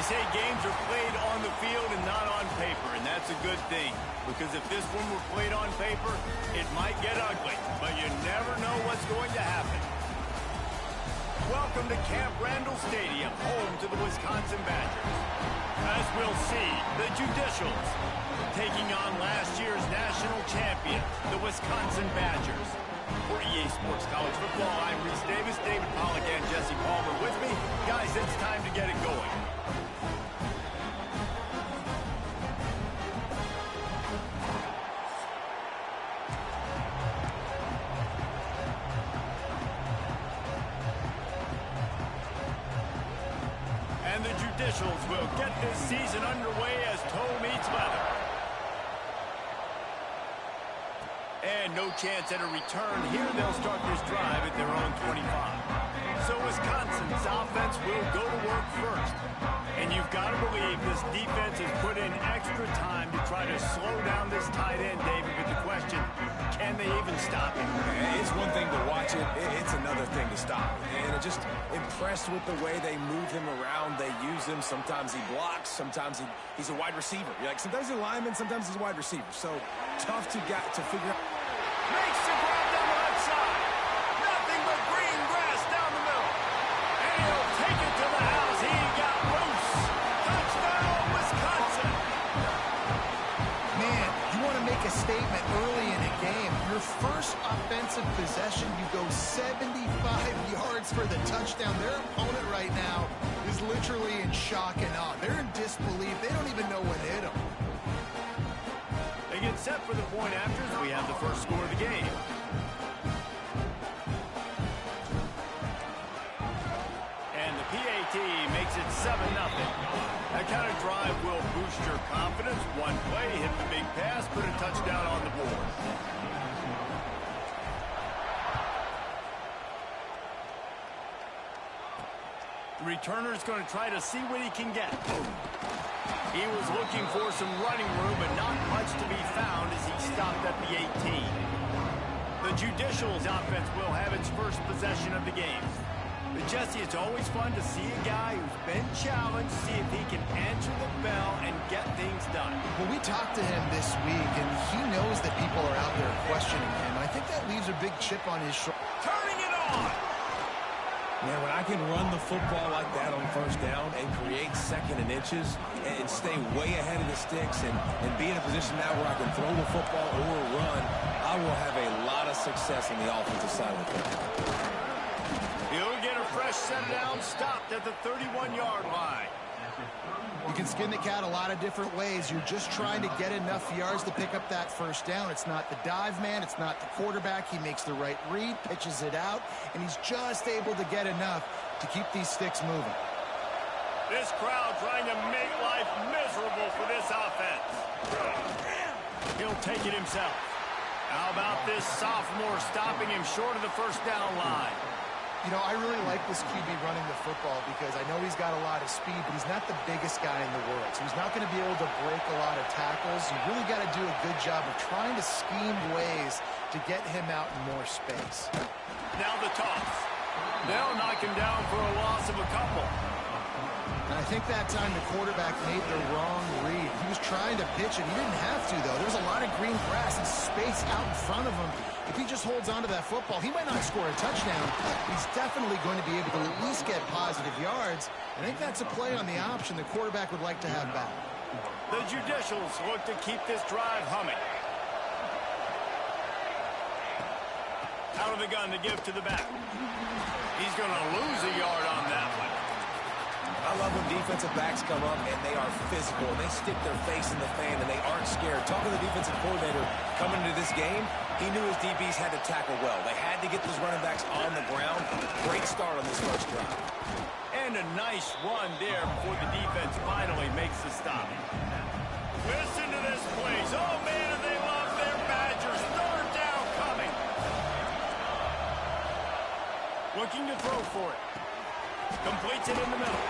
say games are played on the field and not on paper, and that's a good thing. Because if this one were played on paper, it might get ugly, but you never know what's going to happen. Welcome to Camp Randall Stadium, home to the Wisconsin Badgers. As we'll see, the Judicials taking on last year's national champion, the Wisconsin Badgers. For EA Sports College Football, I'm Reese Davis, David Pollack, and Jesse Palmer with me. Guys, it's time to get it going. And the Judicials will get this season underway as toe meets leather. And no chance at a return here. They'll start this drive at their own 25. So Wisconsin's offense will go to work first. And you've got to believe this defense has put in extra time to try to slow down this tight end, David. But the question, can they even stop him? It's one thing to watch it. It's another thing to stop it. And I'm just impressed with the way they move him around. They use him. Sometimes he blocks. Sometimes he's a wide receiver. You're like, sometimes he's a lineman. Sometimes he's a wide receiver. So tough to figure out. Makes the grab down the left side. Nothing but green grass down the middle. And he'll take it to the house. He got loose. Touchdown, Wisconsin. Man, you want to make a statement early in a game. Your first offensive possession, you go 75 yards for the touchdown. Their opponent right now is literally in shock and awe. They're in disbelief. They don't even know what hit them. They get set for the point afters. We have the first score of the game. And the PAT makes it 7-0. That kind of drive will boost your confidence. One play, hit the big pass, put a touchdown on the board. The returner's going to try to see what he can get. He was looking for some running room, but not much to be found as he stopped at the 18. The Judicials offense will have its first possession of the game. But Jesse, it's always fun to see a guy who's been challenged, see if he can answer the bell and get things done. Well, we talked to him this week, and he knows that people are out there questioning him. I think that leaves a big chip on his shoulder. Turning it on! Man, when I can run the football like that on first down and create second and inches and stay way ahead of the sticks and be in a position now where I can throw the football or run, I will have a lot of success on the offensive side of the football. He'll get a fresh set down, stopped at the 31-yard line. You can skin the cat a lot of different ways. You're just trying to get enough yards to pick up that first down. It's not the dive man. It's not the quarterback. He makes the right read, pitches it out, and he's just able to get enough to keep these sticks moving. This crowd trying to make life miserable for this offense. He'll take it himself. How about this sophomore stopping him short of the first down line? You know, I really like this QB running the football because I know he's got a lot of speed, but he's not the biggest guy in the world. So he's not going to be able to break a lot of tackles. You really got to do a good job of trying to scheme ways to get him out in more space. Now the toss. They'll knock him down for a loss of a couple. And I think that time the quarterback made the wrong read. He was trying to pitch it. He didn't have to, though. There was a lot of green grass and space out in front of him. If he just holds on to that football, he might not score a touchdown. He's definitely going to be able to at least get positive yards. I think that's a play on the option the quarterback would like to have back. The Judicials look to keep this drive humming. Out of the gun to give to the back. He's going to lose a yard on that one. I love when defensive backs come up and they are physical. They stick their face in the fan and they aren't scared. Talking to the defensive coordinator coming into this game, he knew his DBs had to tackle well. They had to get those running backs on the ground. Great start on this first drive. And a nice run there before the defense finally makes the stop. Listen to this place. Oh, man, and they love their Badgers. Third down coming. Looking to throw for it. Completes it in the middle.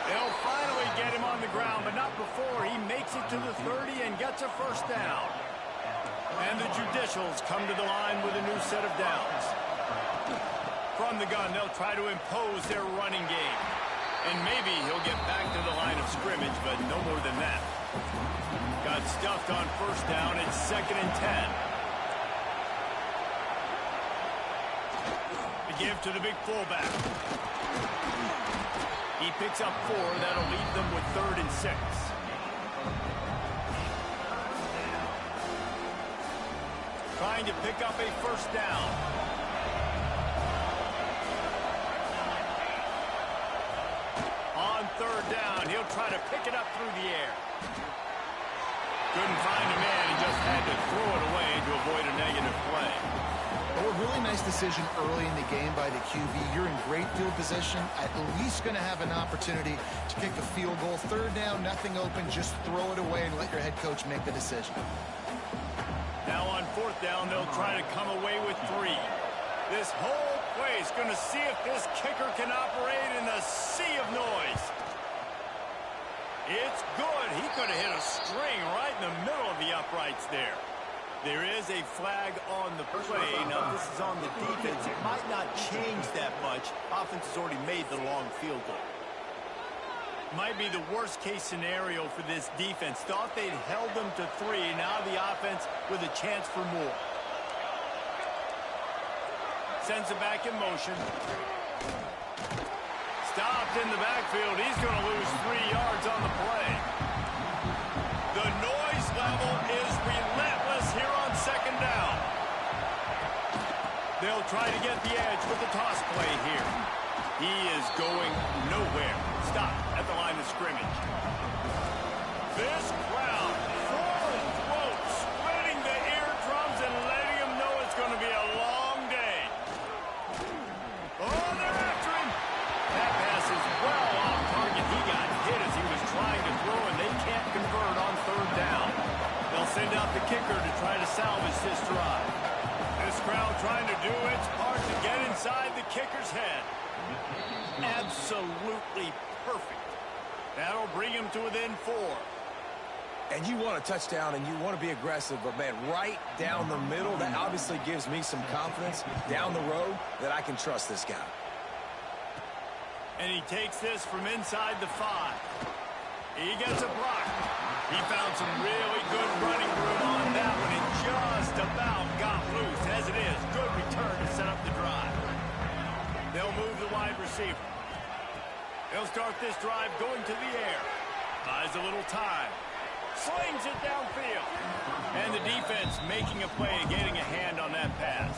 They'll finally get him on the ground, but not before he makes it to the 30 and gets a first down. And the Judicials come to the line with a new set of downs. From the gun, they'll try to impose their running game. And maybe he'll get back to the line of scrimmage, but no more than that. Got stuffed on first down. It's 2nd and 10. The give to the big fullback. He picks up 4. That'll leave them with 3rd and 6. Trying to pick up a first down. On 3rd down, he'll try to pick it up through the air. Couldn't find a man and just had to throw it away to avoid a negative play. Oh, a really nice decision early in the game by the QB. You're in great field position, at least going to have an opportunity to kick a field goal. 3rd down, nothing open, just throw it away and let your head coach make the decision. Now on 4th down, they'll try to come away with 3. This whole place going to see if this kicker can operate in a sea of noise. It's good. He could have hit a string right in the middle of the uprights there. There is a flag on the play. Now, this is on the defense. It might not change that much. Offense has already made the long field goal. Might be the worst-case scenario for this defense. Thought they'd held them to 3. Now the offense with a chance for more. Sends it back in motion. Stopped in the backfield. He's going to lose 3 yards on the play. The noise level is relentless here on 2nd down. They'll try to get the edge with the toss play here. He is going nowhere. Stop at the line of scrimmage. This crowd, full throat, splitting the eardrums and letting him know it's going to be a long day. Oh, they're after him. That pass is well off target. He got hit as he was trying to throw, and they can't convert on 3rd down. They'll send out the kicker to try to salvage this drive. This crowd trying to do its part to get inside the kicker's head. Absolutely perfect. That'll bring him to within 4. And you want a touchdown and you want to be aggressive, but, man, right down the middle, that obviously gives me some confidence down the road that I can trust this guy. And he takes this from inside the 5. He gets a block. He found some really good running room on that one and just about got loose. As it is, good return to set up the drive. They'll move the wide receiver. They'll start this drive going to the air. Buys a little time. Slings it downfield. And the defense making a play, getting a hand on that pass.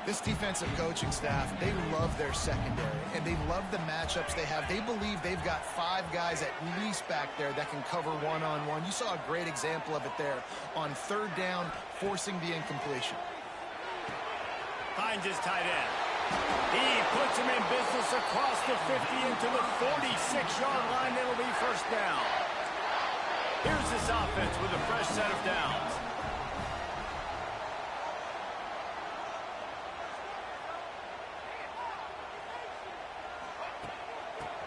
This defensive coaching staff, they love their secondary, and they love the matchups they have. They believe they've got 5 guys at least back there that can cover one-on-one. You saw a great example of it there on 3rd down, forcing the incompletion. Finds his tight end. He puts him in business across the 50 into the 46-yard line. It'll be 1st down. Here's this offense with a fresh set of downs.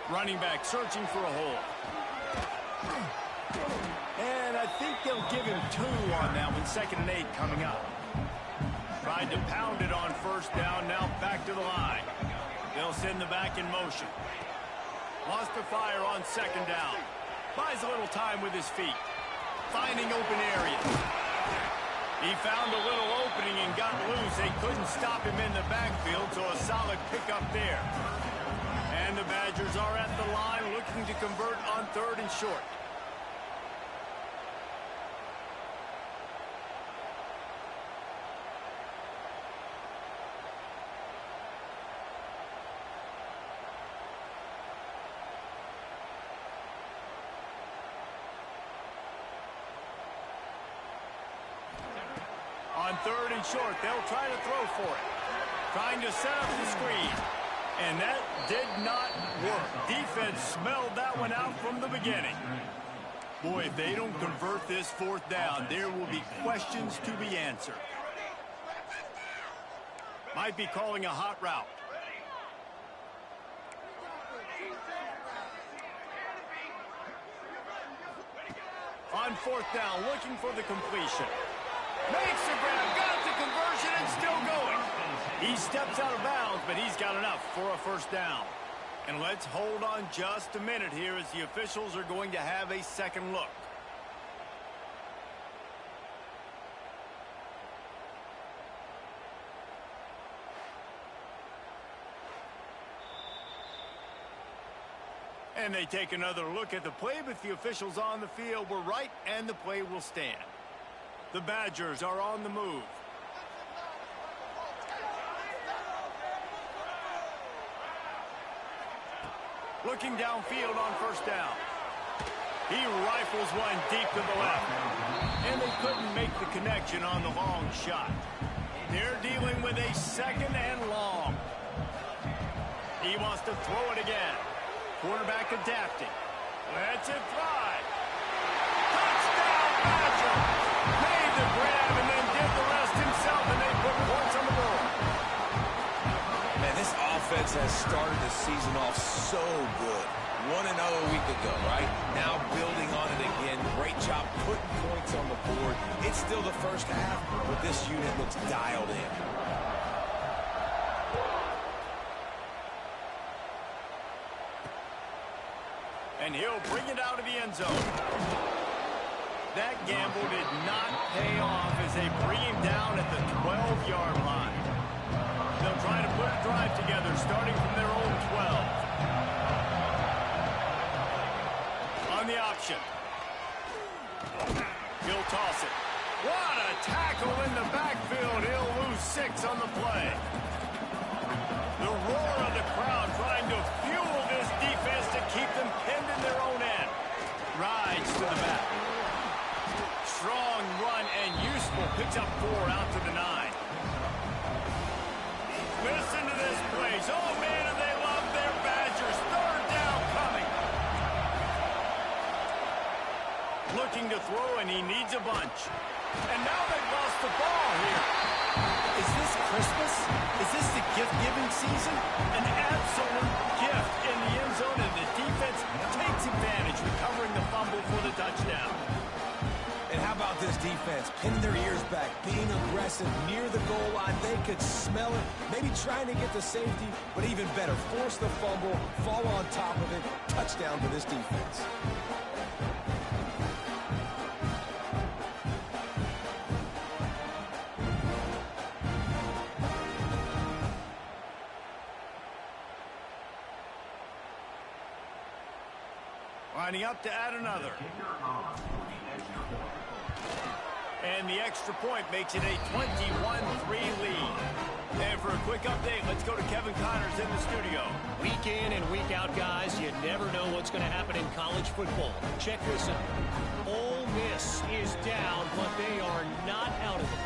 Running back searching for a hole. And I think they'll give him 2 on that one. 2nd and 8 coming up. Tried to pound it on 1st down. Now back to the line. They'll send the back in motion. Lost the fire on 2nd down. Buys a little time with his feet. Finding open areas. He found a little opening and got loose. They couldn't stop him in the backfield, so a solid pickup there. And the Badgers are at the line looking to convert on 3rd and short. On 3rd and short, they'll try to throw for it. Trying to set up the screen. And that did not work. Defense smelled that one out from the beginning. Boy, if they don't convert this 4th down, there will be questions to be answered. Might be calling a hot route. On 4th down, looking for the completion. Makes the grab, got the conversion, and still going. He steps out of bounds, but he's got enough for a 1st down. And let's hold on just a minute here as the officials are going to have a second look. And they take another look at the play, but the officials on the field were right, and the play will stand. The Badgers are on the move. Looking downfield on first down. He rifles one deep to the left. And they couldn't make the connection on the long shot. They're dealing with a second and long. He wants to throw it again. Quarterback adapting. Lets it fly. Touchdown, Badger! Made the grab and then did the rest himself, and they put points on the board. Man, this offense has started the season off so good. 1-0 a week ago, right? Now building on it again. Great job putting points on the board. It's still the first half, but this unit looks dialed in. And he'll bring it out of the end zone. That gamble did not pay off as they bring him down at the 12-yard line. They'll try to put a drive together starting from their own 12. On the option. He'll toss it. What a tackle in the backfield. He'll lose 6 on the play. The roar of the crowd trying to fuel this defense to keep them pinned in their own end. Rides to the back. Strong run and useful. Picks up 4 out to the 9. Listen to this place. Oh, man, and they love their Badgers. Third down coming. Looking to throw, and he needs a bunch. And now they've lost the ball here. Is this Christmas? Is this the gift-giving season? An absolute gift in the end zone, and the defense takes advantage, recovering the fumble for the touchdown. And how about this defense? Pinning their ears back, being aggressive near the goal line. They could smell it, maybe trying to get the safety, but even better, force the fumble, fall on top of it, touchdown to this defense. Lining up to add another. And the extra point makes it a 21-3 lead. And for a quick update, let's go to Kevin Connors in the studio. Week in and week out, guys, you never know what's going to happen in college football. Check this out. Ole Miss is down, but they are not out of it.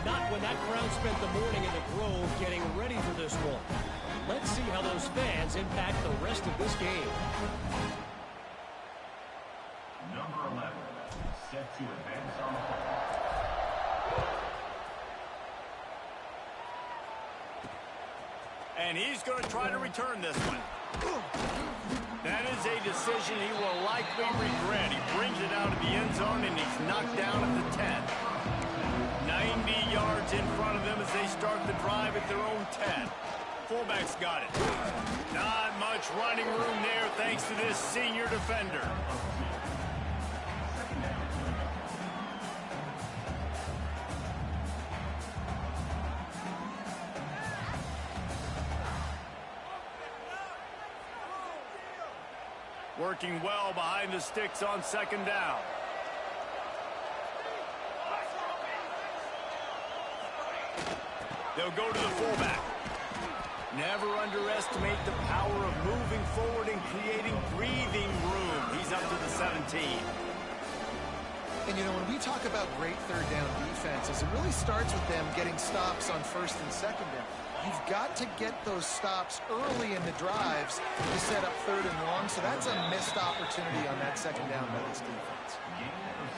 Not when that crowd spent the morning in the Grove getting ready for this one. Let's see how those fans impact the rest of this game. Number 11, set to advance on the ball. And he's going to try to return this one. That is a decision he will likely regret. He brings it out of the end zone, and he's knocked down at the 10. 90 yards in front of them as they start the drive at their own 10. Fullback's got it. Not much running room there thanks to this senior defender. Working well behind the sticks on second down. They'll go to the fullback. Never underestimate the power of moving forward and creating breathing room. He's up to the 17. And, you know, when we talk about great third down defenses, it really starts with them getting stops on first and second down. You've got to get those stops early in the drives to set up third and long, so that's a missed opportunity on that second down by this defense.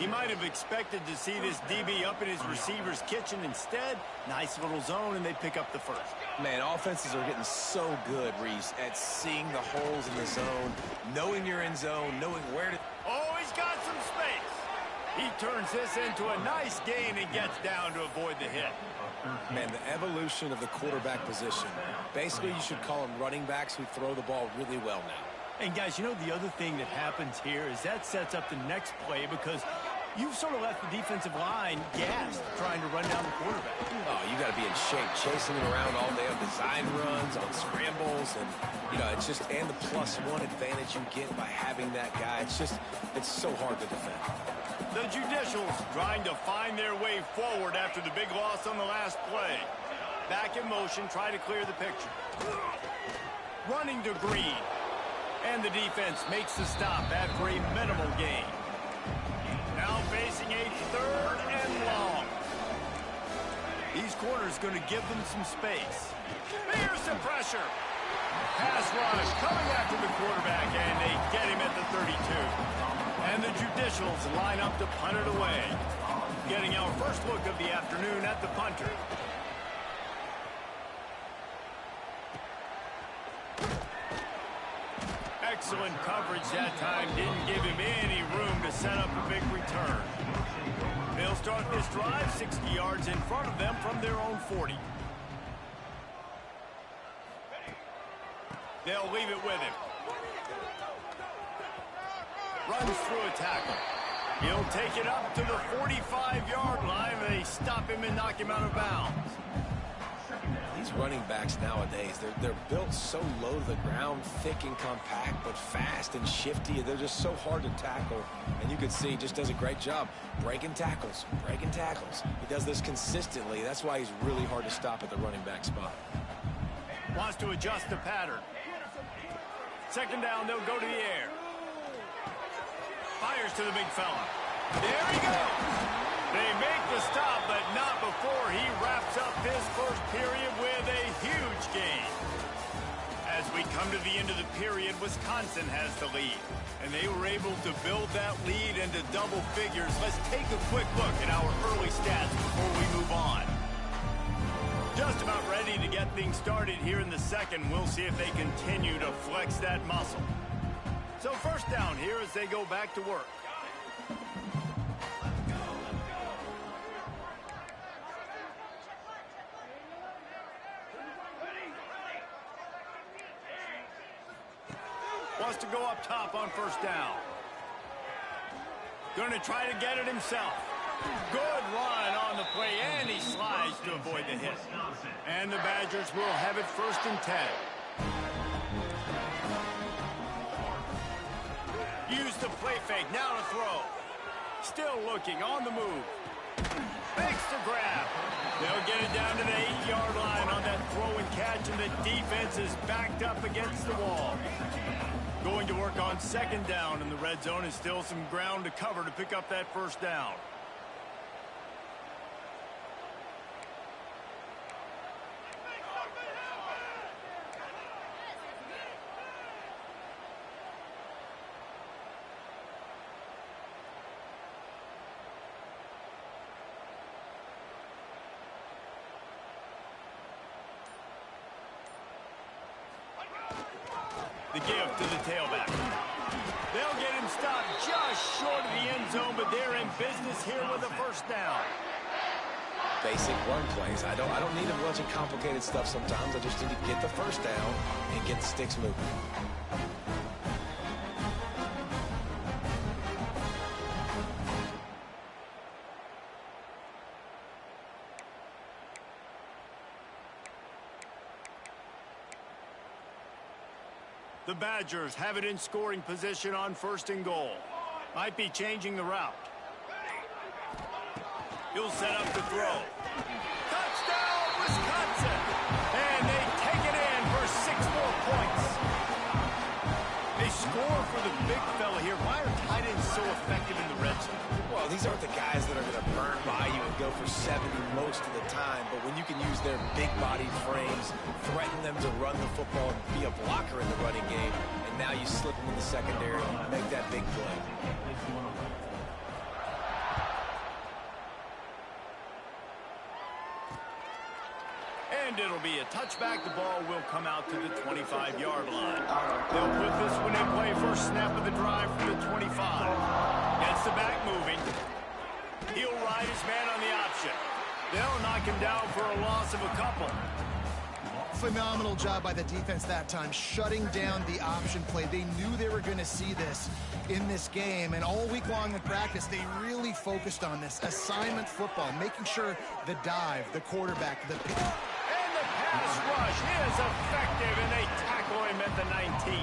He might have expected to see this DB up in his receiver's kitchen. Instead, nice little zone, and they pick up the first. Man, offenses are getting so good, Reese, at seeing the holes in the zone, knowing you're in zone, knowing where to... Oh, he's got some space. He turns this into a nice gain and gets down to avoid the hit. Man, the evolution of the quarterback position. Basically, you should call them running backs who throw the ball really well now. And guys, you know the other thing that happens here is that sets up the next play because you've sort of left the defensive line gassed trying to run down the quarterback. Oh, you got to be in shape, chasing him around all day on design runs, on scrambles, and, you know, it's just, and the +1 advantage you get by having that guy. It's so hard to defend. The Judicials trying to find their way forward after the big loss on the last play. Back in motion, try to clear the picture. Running to Green. And the defense makes the stop after a minimal gain. Now facing a 3rd and long. These corners going to give them some space. Here's the pressure. Pass rush coming after the quarterback, and they get him at the 32. And the Judicials line up to punt it away. Getting our first look of the afternoon at the punter. Excellent coverage that time. Didn't give him any room to set up a big return. They'll start this drive 60 yards in front of them from their own 40. They'll leave it with him. Runs through a tackle. He'll take it up to the 45-yard line. They stop him and knock him out of bounds. These running backs nowadays, they're built so low to the ground, thick and compact, but fast and shifty. They're just so hard to tackle. And you can see he just does a great job breaking tackles, breaking tackles. He does this consistently. That's why he's really hard to stop at the running back spot. Wants to adjust the pattern. 2nd down, they'll go to the air. Fires to the big fella. There he goes. They make the stop, but not before he wraps up his first period with a huge gain. As we come to the end of the period, Wisconsin has the lead. And they were able to build that lead into double figures. Let's take a quick look at our early stats before we move on. Just about ready to get things started here in the second. We'll see if they continue to flex that muscle. So 1st down here as they go back to work. Wants to go up top on 1st down. Going to try to get it himself. Good run on the play, and he slides to avoid the hit. And the Badgers will have it 1st and 10. Use the play fake, now to throw. Still looking, on the move. Fakes the grab. They'll get it down to the 8-yard line on that throw and catch, and the defense is backed up against the wall. Going to work on 2nd down, and the red zone is still some ground to cover to pick up that 1st down. The give to the tailback. They'll get him stopped just short of the end zone, but they're in business here with a 1st down. Basic run plays. I don't need a bunch of complicated stuff sometimes. I just need to get the 1st down and get the sticks moving. The Badgers have it in scoring position on 1st and goal. Might be changing the route. He'll set up to throw. Touchdown, Wisconsin! And they take it in for 6 more points. They score for the big fella here. Why are tight ends so effective in the red zone? Well, these aren't the guys that are going to burn by you and go for 70 most of the time, but when you can use their big-bodied frames, threaten them to run the football and be a blocker in the running game, and now you slip them in the secondary and make that big play. And it'll be a touchback. The ball will come out to the 25-yard line. They'll put this one in play. First snap of the drive from the 25. Gets the back moving. He'll ride his man on the option. They'll knock him down for a loss of a couple. Phenomenal job by the defense that time, shutting down the option play. They knew they were going to see this in this game, and all week long in practice, they really focused on this assignment football, making sure the dive, the quarterback, the pick. And the pass rush is effective, and they tackle him at the 19.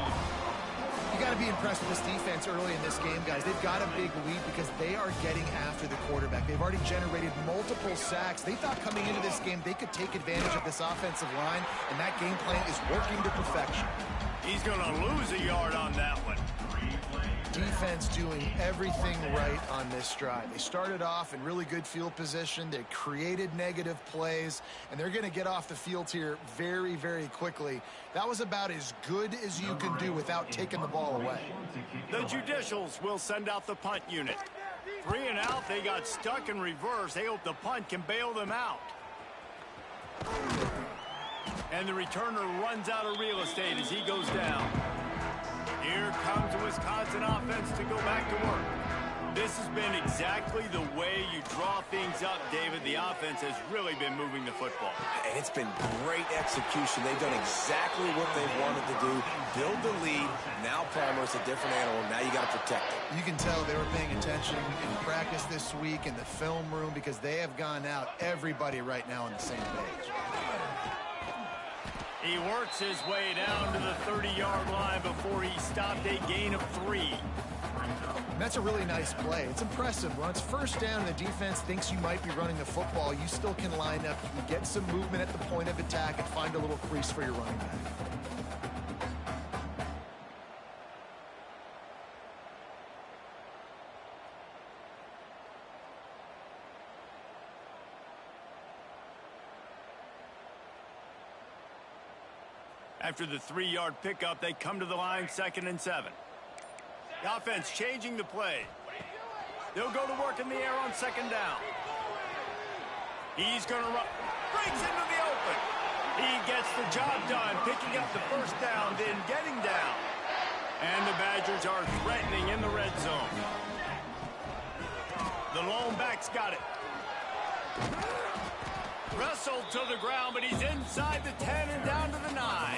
You got to be impressed with this defense early in this game, guys. They've got a big lead because they are getting after the quarterback. They've already generated multiple sacks. They thought coming into this game they could take advantage of this offensive line, and that game plan is working to perfection. He's going to lose a yard on that one. Defense doing everything right on this drive. They started off in really good field position. They created negative plays, and they're going to get off the field here very, very quickly. That was about as good as you can do without taking the ball away. The Judicials will send out the punt unit. 3 and out, they got stuck in reverse. They hope the punt can bail them out. And the returner runs out of real estate as he goes down. Here comes the Wisconsin offense to go back to work. This has been exactly the way you draw things up, David. The offense has really been moving the football. And it's been great execution. They've done exactly what they've wanted to do. Build the lead. Now Palmer's a different animal. Now you got to protect it. You can tell they were paying attention in practice this week in the film room because they have gone out, everybody right now on the same page. He works his way down to the 30-yard line before he stopped a gain of 3. And that's a really nice play. It's impressive. When it's first down and the defense thinks you might be running the football, you still can line up. You can get some movement at the point of attack and find a little crease for your running back. After the 3-yard pickup, they come to the line 2nd and 7. The offense changing the play. They'll go to work in the air on 2nd down. He's going to run. Breaks into the open. He gets the job done, picking up the first down, then getting down. And the Badgers are threatening in the red zone. The lone back's got it. Wrestled to the ground, but he's inside the 10 and down to the 9.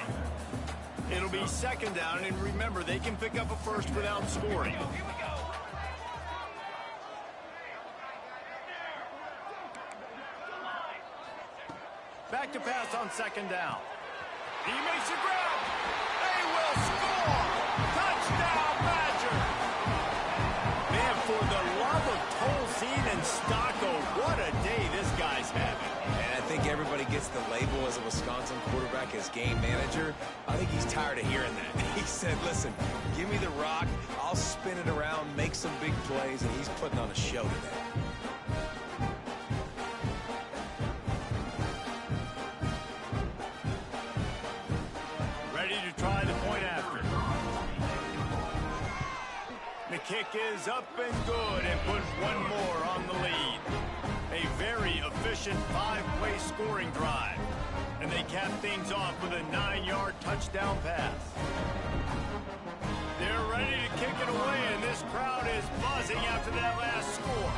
It'll be 2nd down, and remember, they can pick up a first without scoring. Back to pass on 2nd down. He makes a grab. They will score. Touchdown, Badger. Man, for the love of Tolzien and Stocco, what a day this guy's having. And I think everybody gets the label as a Wisconsin quarterback as game manager. I think he's tired of hearing that. He said, listen, give me the rock. I'll spin it around, make some big plays, and he's putting on a show today. Ready to try the point after. The kick is up and good and puts one more on the lead. A very efficient 5-play scoring drive. And they cap things off with a 9-yard touchdown pass. They're ready to kick it away, and this crowd is buzzing after that last score.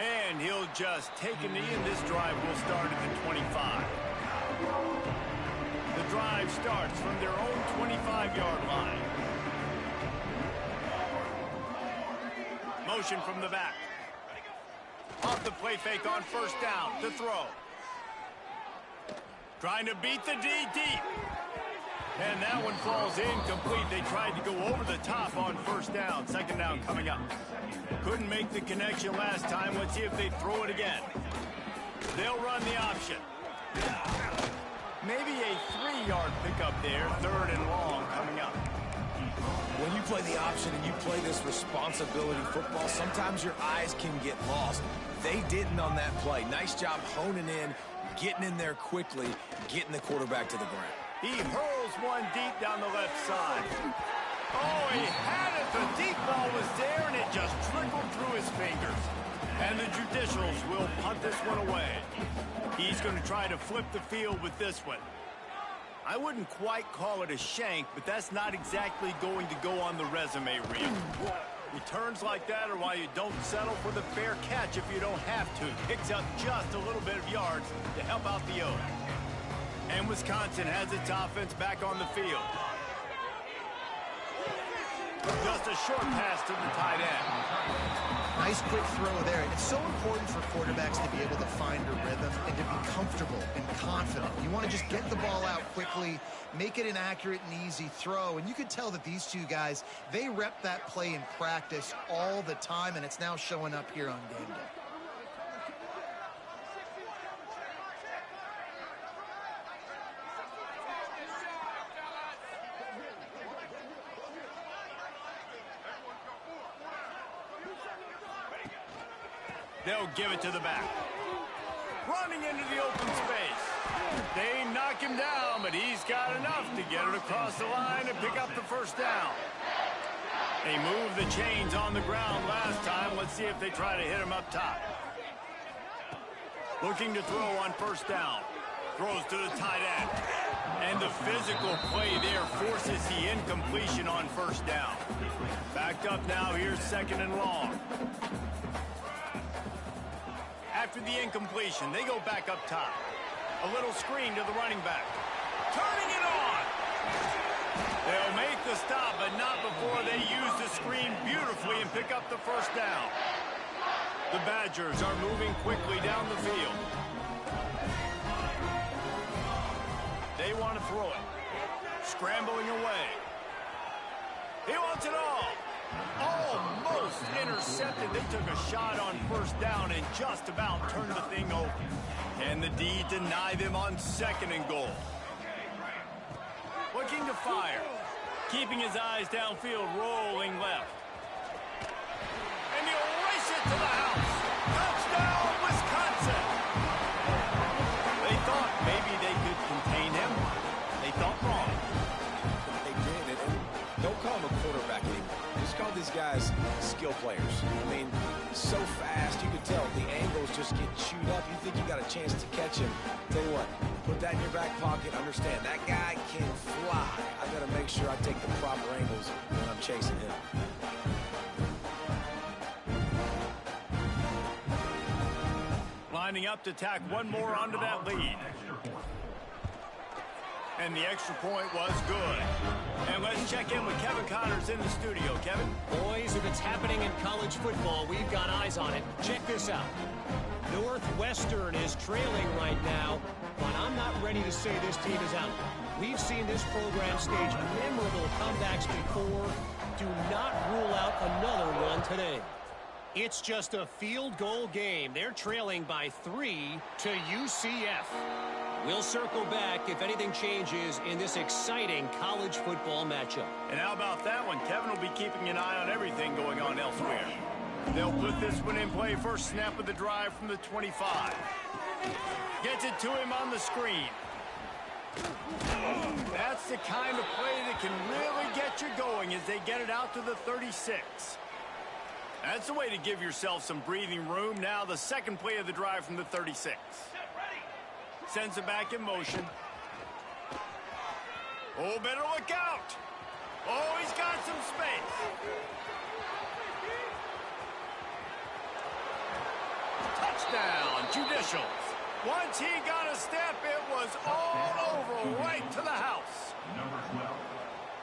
And he'll just take a knee, and this drive will start at the 25. The drive starts from their own 25-yard line. Motion from the back. Off the play fake on 1st down to throw. Trying to beat the D deep. And that one falls incomplete. They tried to go over the top on 1st down. 2nd down coming up. Couldn't make the connection last time. Let's see if they throw it again. They'll run the option. Maybe a 3-yard pickup there. 3rd and long coming up. When you play the option and you play this responsibility football, sometimes your eyes can get lost. They didn't on that play. Nice job honing in, getting in there quickly, getting the quarterback to the ground. He hurls one deep down the left side. Oh, he had it. The deep ball was there, and it just trickled through his fingers. And the Judicials will punt this one away. He's going to try to flip the field with this one. I wouldn't quite call it a shank, but that's not exactly going to go on the resume reel. Returns like that are why you don't settle for the fair catch if you don't have to. Picks up just a little bit of yards to help out the Oaks. And Wisconsin has its offense back on the field. Just a short pass to the tight end. Nice quick throw there. It's so important for quarterbacks to be able to find a rhythm and to be comfortable and confident. You want to just get the ball out quickly, make it an accurate and easy throw. And you could tell that these two guys, they rep that play in practice all the time, and it's now showing up here on game day. They'll give it to the back. Running into the open space. They knock him down, but he's got enough to get it across the line and pick up the first down. They moved the chains on the ground last time. Let's see if they try to hit him up top. Looking to throw on first down. Throws to the tight end. And the physical play there forces the incompletion on first down. Backed up now, here's second and long. After the incompletion, they go back up top. A little screen to the running back. Turning it on! They'll make the stop, but not before they use the screen beautifully and pick up the first down. The Badgers are moving quickly down the field. They want to throw it. Scrambling away. He wants it all. Almost intercepted. They took a shot on first down and just about turned the thing over. And the D deny them on second and goal. Looking to fire. Keeping his eyes downfield, rolling left. And he'll race it to the house. Touchdown, Wisconsin. They thought maybe they could contain him. They thought wrong. They did. Don't call him a quarterback anymore. Just call these guys skill players. I mean, so fast, you can tell the angles just get chewed up. You think you got a chance to catch him. Tell you what, put that in your back pocket. Understand, that guy can fly. I got to make sure I take the proper angles when I'm chasing him. Lining up to tack one more onto that lead. And the extra point was good. And let's check in with Kevin Connors in the studio. Kevin? Boys, if it's happening in college football, we've got eyes on it. Check this out. Northwestern is trailing right now, but I'm not ready to say this team is out. We've seen this program stage memorable comebacks before. Do not rule out another one today. It's just a field goal game. They're trailing by 3 to UCF. We'll circle back if anything changes in this exciting college football matchup. And how about that one? Kevin will be keeping an eye on everything going on elsewhere. They'll put this one in play. First snap of the drive from the 25. Gets it to him on the screen. That's the kind of play that can really get you going as they get it out to the 36. That's the way to give yourself some breathing room. Now the second play of the drive from the 36. Sends it back in motion. Oh, better look out. Oh, he's got some space. Touchdown, Judicials. Once he got a step, it was all over right to the house. Number 12.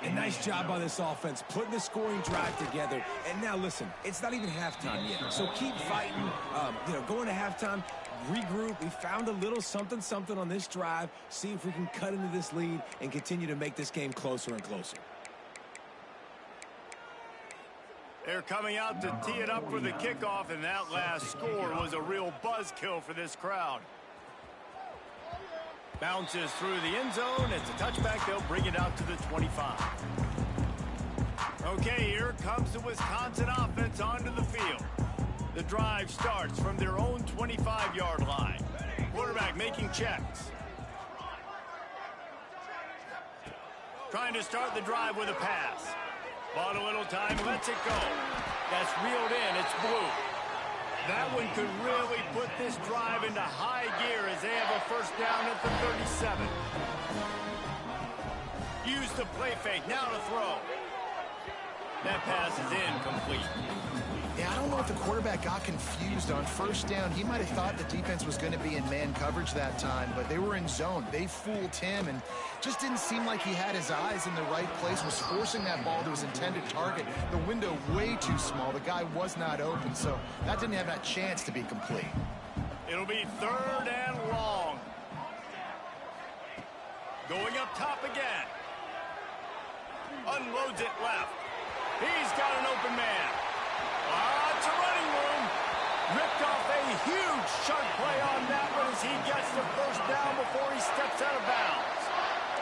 A nice job by this offense, putting the scoring drive together. And now listen, it's not even halftime yet. So keep fighting, going to halftime, regroup. We found a little something on this drive. See if we can cut into this lead and continue to make this game closer and closer. They're coming out to tee it up for the kickoff, and that last score was a real buzzkill for this crowd. Bounces through the end zone. It's a touchback. They'll bring it out to the 25. Okay, here comes the Wisconsin offense onto the field. The drive starts from their own 25-yard line. Quarterback making checks. Trying to start the drive with a pass. Bought a little time, lets it go. That's reeled in. It's Blue. That one could really put this drive into high gear as they have a first down at the 37. the play fake. Now to throw. That pass is incomplete. Yeah, I don't know if the quarterback got confused on first down. He might have thought the defense was going to be in man coverage that time, but they were in zone. They fooled him and just didn't seem like he had his eyes in the right place, was forcing that ball to his intended target. The window way too small. The guy was not open, so that didn't have that chance to be complete. It'll be 3rd and long. Going up top again. Unloads it left. He's got an open man. It's a running room. Ripped off a huge chunk play on that one as he gets the first down before he steps out of bounds.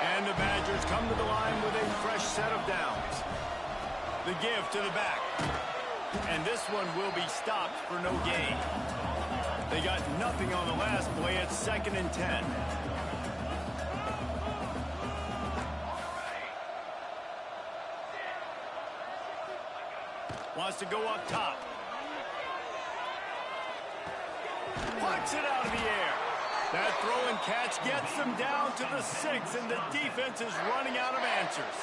And the Badgers come to the line with a fresh set of downs. The give to the back. And this one will be stopped for no gain. They got nothing on the last play. It's 2nd and 10. Wants to go up top. Plucks it out of the air. That throw and catch gets them down to the 6, and the defense is running out of answers.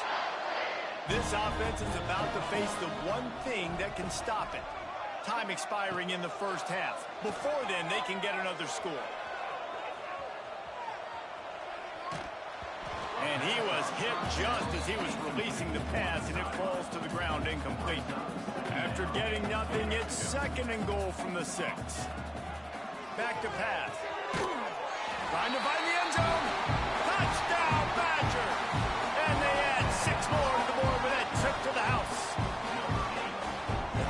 This offense is about to face the one thing that can stop it. Time expiring in the first half. Before then, they can get another score. And he was hit just as he was releasing the pass, and it falls to the ground incomplete. After getting nothing, it's 2nd and goal from the 6. Back to pass. Trying to find the end zone. Touchdown, Badger! And they add 6 more to the board with that trip to the house.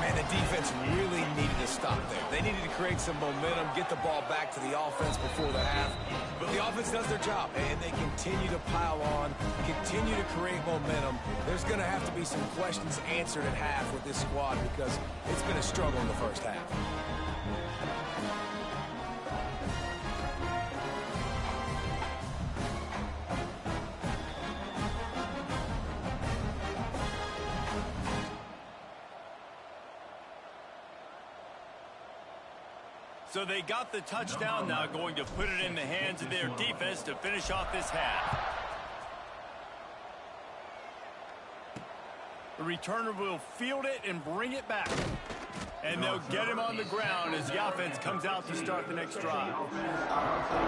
Man, the defense really needed to stop there. They needed to create some momentum, get the ball back to the offense before the half. But the offense does their job, and they continue to pile on, continue to create momentum. There's going to have to be some questions answered at half with this squad because it's been a struggle in the first half. So they got the touchdown, now going to put it in the hands of their defense to finish off this half. The returner will field it and bring it back. And they'll get him on the ground as the offense comes out to start the next drive.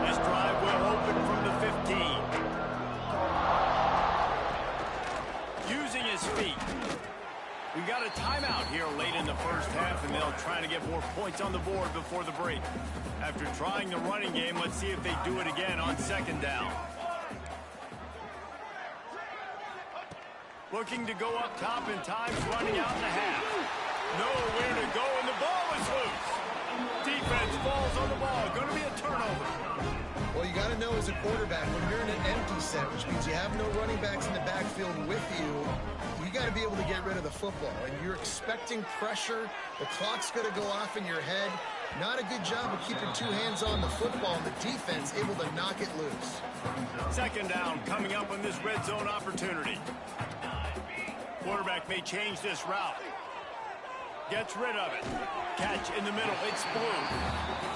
This drive will open from the 15. Using his feet. We've got a timeout here late in the first half, and they'll try to get more points on the board before the break. After trying the running game, let's see if they do it again on 2nd down. Looking to go up top, and time's running out in the half. Nowhere to go, and the ball is loose. Defense falls on the ball. Going to be a turnover. Well, you got to know as a quarterback, when you're in an empty set, which means you have no running backs in the backfield with you, you got to be able to get rid of the football. And you're expecting pressure. The clock's going to go off in your head. Not a good job of keeping 2 hands on the football, and the defense able to knock it loose. 2nd down coming up on this red zone opportunity. Quarterback may change this route. Gets rid of it. Catch in the middle. It's Blue.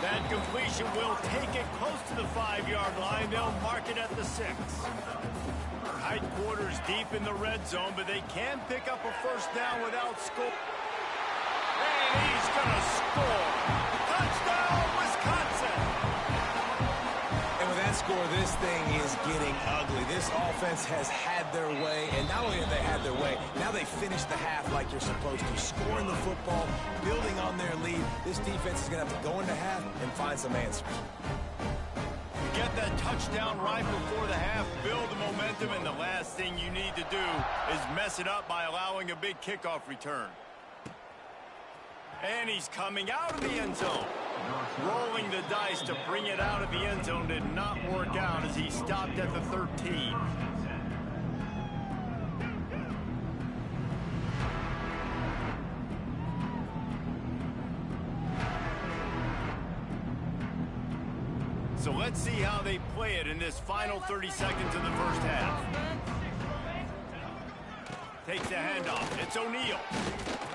That completion will take it close to the 5-yard line. They'll mark it at the 6. Tight quarters deep in the red zone, but they can pick up a first down without score. And he's going to score. Touchdown, Wisconsin! And with that score, this thing is getting ugly. This offense has had their way, and not only have they had their way, now they finish the half like you're supposed to, scoring the football, building on their lead. This defense is going to have to go into half and find some answers. Get that touchdown right before the half, build the momentum, and the last thing you need to do is mess it up by allowing a big kickoff return. And he's coming out of the end zone. Rolling the dice to bring it out of the end zone did not work out as he stopped at the 13. So let's see how they play it in this final 30 seconds of the first half. Takes the handoff. It's O'Neal.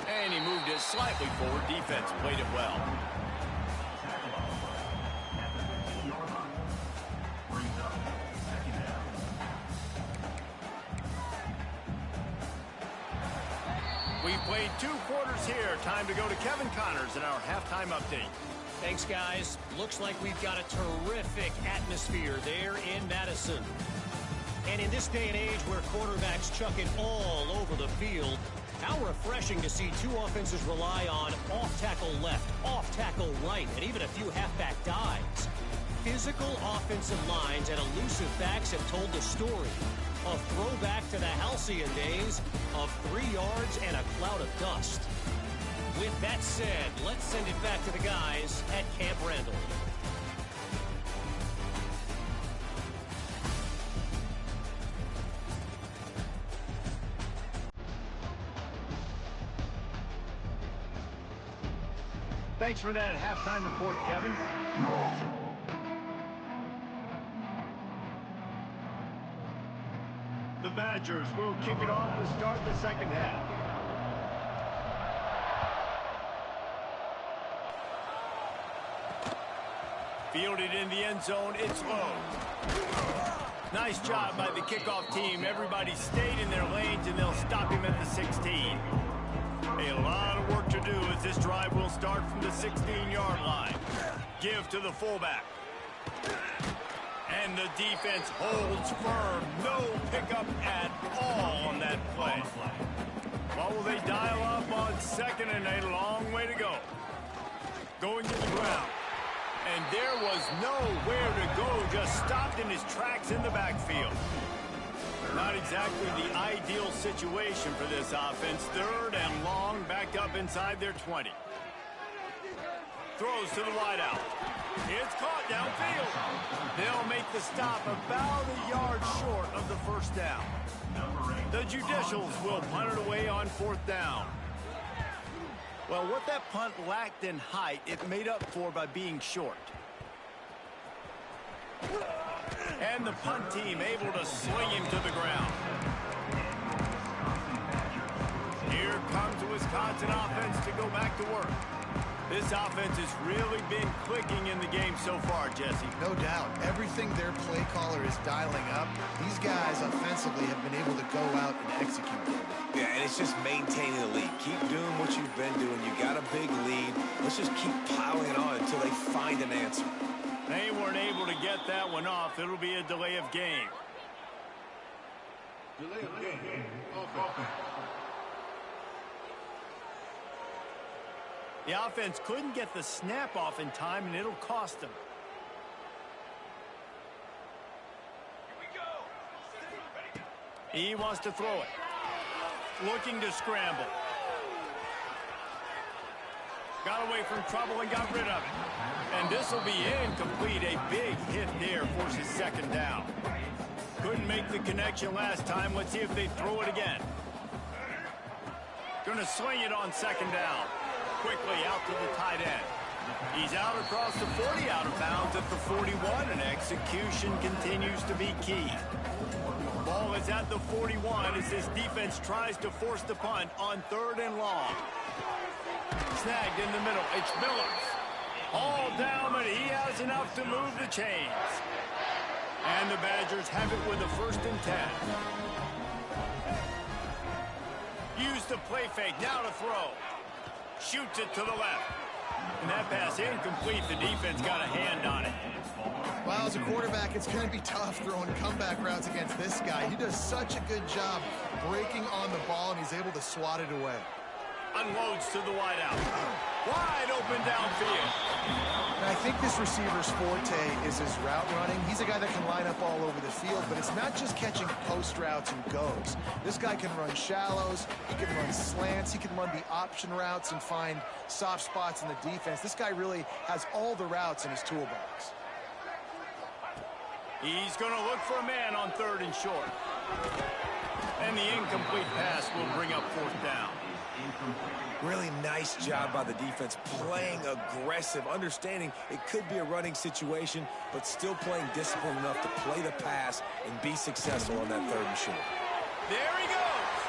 And he moved it slightly forward. Defense played it well. We've played 2 quarters here. Time to go to Kevin Connors in our halftime update. Thanks, guys. Looks like we've got a terrific atmosphere there in Madison. And in this day and age where quarterbacks chuck it all over the field, how refreshing to see 2 offenses rely on off-tackle left, off-tackle right, and even a few halfback dives. Physical offensive lines and elusive backs have told the story. A throwback to the halcyon days of 3 yards and a cloud of dust. With that said, let's send it back to the guys at Camp Randall. Thanks for that halftime report, Kevin. The Badgers will kick it off to start the second half. Fielded in the end zone, it's low. Nice job by the kickoff team. Everybody stayed in their lanes, and they'll stop him at the 16. A lot of work to do as this drive will start from the 16-yard line. Give to the fullback. And the defense holds firm. No pickup at all on that play. What will they dial up on second and a long way to go? Going to the ground. And there was nowhere to go. Just stopped in his tracks in the backfield. Not exactly the ideal situation for this offense. 3rd and long, backed up inside their 20. Throws to the wideout. It's caught downfield. They'll make the stop about a yard short of the first down. The Judicials will punt it away on 4th down. Well, what that punt lacked in height, it made up for by being short. And the punt team able to sling him to the ground. Here comes the Wisconsin offense to go back to work. This offense has really been clicking in the game so far, Jesse. No doubt. Everything their play caller is dialing up, these guys offensively have been able to go out and execute. Yeah, and it's just maintaining the lead. Keep doing what you've been doing. You got a big lead. Let's just keep piling it on until they find an answer. They weren't able to get that one off. It'll be a delay of game. Delay of game. Okay. The offense couldn't get the snap off in time, and it'll cost them. He wants to throw it. Looking to scramble. Got away from trouble and got rid of it. And this will be incomplete. A big hit there forces 2nd down. Couldn't make the connection last time. Let's see if they throw it again. Gonna swing it on 2nd down. Quickly out to the tight end. He's out across the 40, out of bounds at the 41, and execution continues to be key. Ball is at the 41 as this defense tries to force the punt on 3rd and long. Snagged in the middle. It's Billups. All down, but he has enough to move the chains. And the Badgers have it with a 1st and 10. Use the play fake. Now to throw. Shoots it to the left. And that pass incomplete. The defense got a hand on it. Well, as a quarterback, it's going to be tough throwing comeback routes against this guy. He does such a good job breaking on the ball, and he's able to swat it away. Unloads to the wideout. Wide open downfield. And I think this receiver's forte is his route running. He's a guy that can line up all over the field, but it's not just catching post routes and goes. This guy can run shallows, he can run slants, he can run the option routes and find soft spots in the defense. This guy really has all the routes in his toolbox. He's going to look for a man on 3rd and short. And the incomplete pass will bring up 4th down. Really nice job by the defense, playing aggressive, understanding it could be a running situation, but still playing disciplined enough to play the pass and be successful on that 3rd and short. There he goes.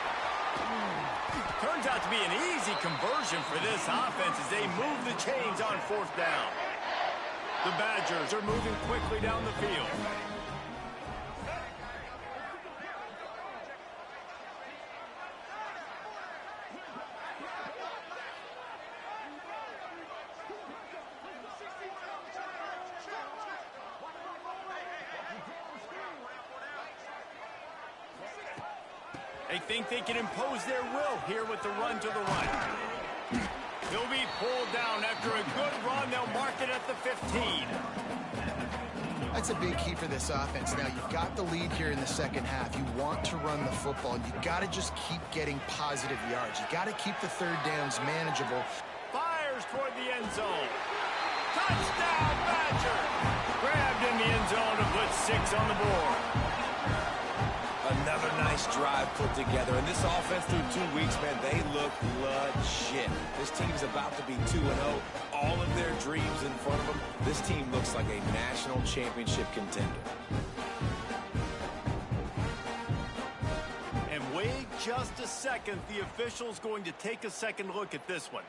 Turns out to be an easy conversion for this offense as they move the chains on 4th down. The Badgers are moving quickly down the field. They think they can impose their will here with the run to the right. He'll be pulled down after a good run. They'll mark it at the 15. That's a big key for this offense. Now, you've got the lead here in the second half. You want to run the football, and you got to just keep getting positive yards. You got to keep the third downs manageable. Fires toward the end zone. Touchdown, Badger! Grabbed in the end zone to put 6 on the board. Another nice drive put together. And this offense through 2 weeks, man, they look legit. This team's about to be 2-0. All of their dreams in front of them. This team looks like a national championship contender. And wait just a second. The official's going to take a second look at this one.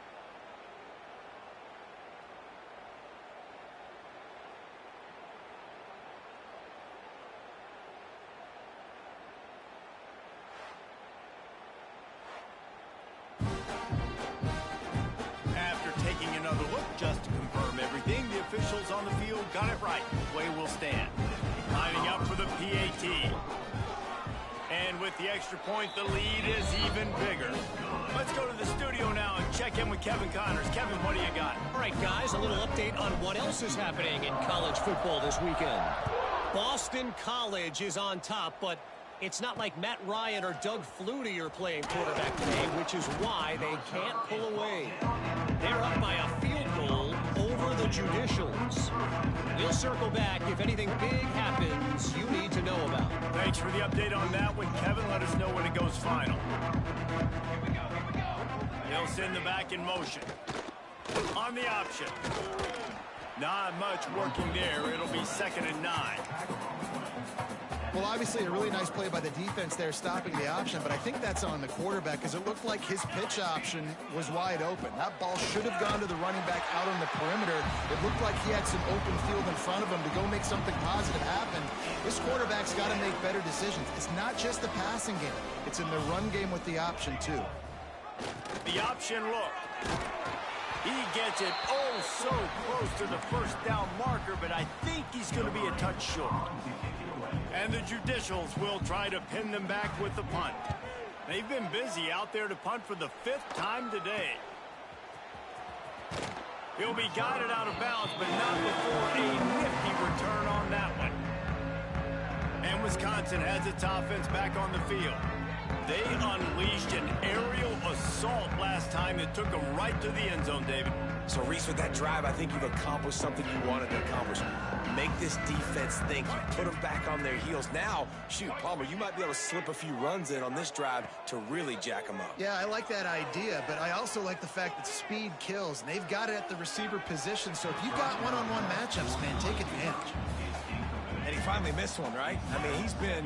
Just to confirm everything, the officials on the field got it right. Play will stand. Lining up for the PAT. And with the extra point, the lead is even bigger. Let's go to the studio now and check in with Kevin Connors. Kevin, what do you got? All right, guys, a little update on what else is happening in college football this weekend. Boston College is on top, but it's not like Matt Ryan or Doug Flutie are playing quarterback today, which is why they can't pull away. They're up by a field goal over the Judicials. We'll circle back if anything big happens you need to know about. Thanks for the update on that one, Kevin. Let us know when it goes final. They'll send the back in motion. On the option. Not much working there. It'll be 2nd and 9. Well, obviously, a really nice play by the defense there, stopping the option, but I think that's on the quarterback because it looked like his pitch option was wide open. That ball should have gone to the running back out on the perimeter. It looked like he had some open field in front of him to go make something positive happen. This quarterback's got to make better decisions. It's not just the passing game. It's in the run game with the option, too. The option look. He gets it oh so close to the first down marker, but I think he's going to be a touch short. And the Judicials will try to pin them back with the punt. They've been busy out there to punt for the 5th time today. He'll be guided out of bounds, but not before a nifty return on that one. And Wisconsin has its offense back on the field. They unleashed an aerial assault last time that took them right to the end zone, David. So, Reese, with that drive, I think you've accomplished something you wanted to accomplish. Make this defense think. You put them back on their heels. Now, shoot, Palmer, you might be able to slip a few runs in on this drive to really jack them up. Yeah, I like that idea, but I also like the fact that speed kills, and they've got it at the receiver position. So if you've got one-on-one matchups, man, take advantage. And he finally missed one, right? I mean, he's been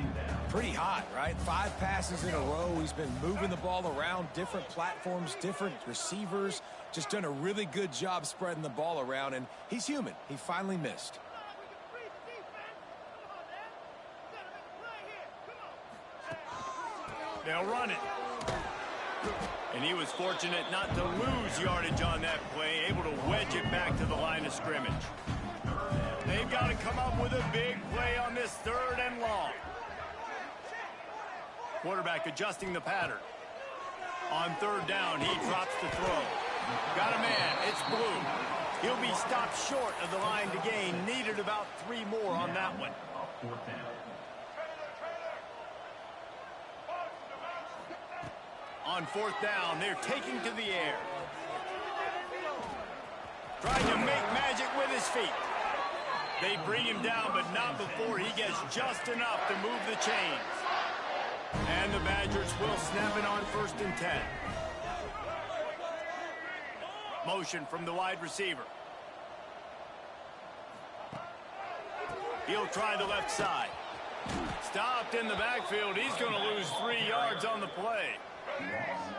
pretty hot, right? 5 passes in a row. He's been moving the ball around, different platforms, different receivers. Just done a really good job spreading the ball around, and he's human. He finally missed. They'll run it. And he was fortunate not to lose yardage on that play, able to wedge it back to the line of scrimmage. They've got to come up with a big play on this 3rd and long. Quarterback adjusting the pattern. On 3rd down, he drops to throw. Got a man. It's Blue. He'll be stopped short of the line to gain. Needed about 3 more on that one. On 4th down, they're taking to the air. Trying to make magic with his feet. They bring him down, but not before he gets just enough to move the chains. And the Badgers will snap it on 1st and 10. Motion from the wide receiver. He'll try the left side. Stopped in the backfield. He's going to lose 3 yards on the play.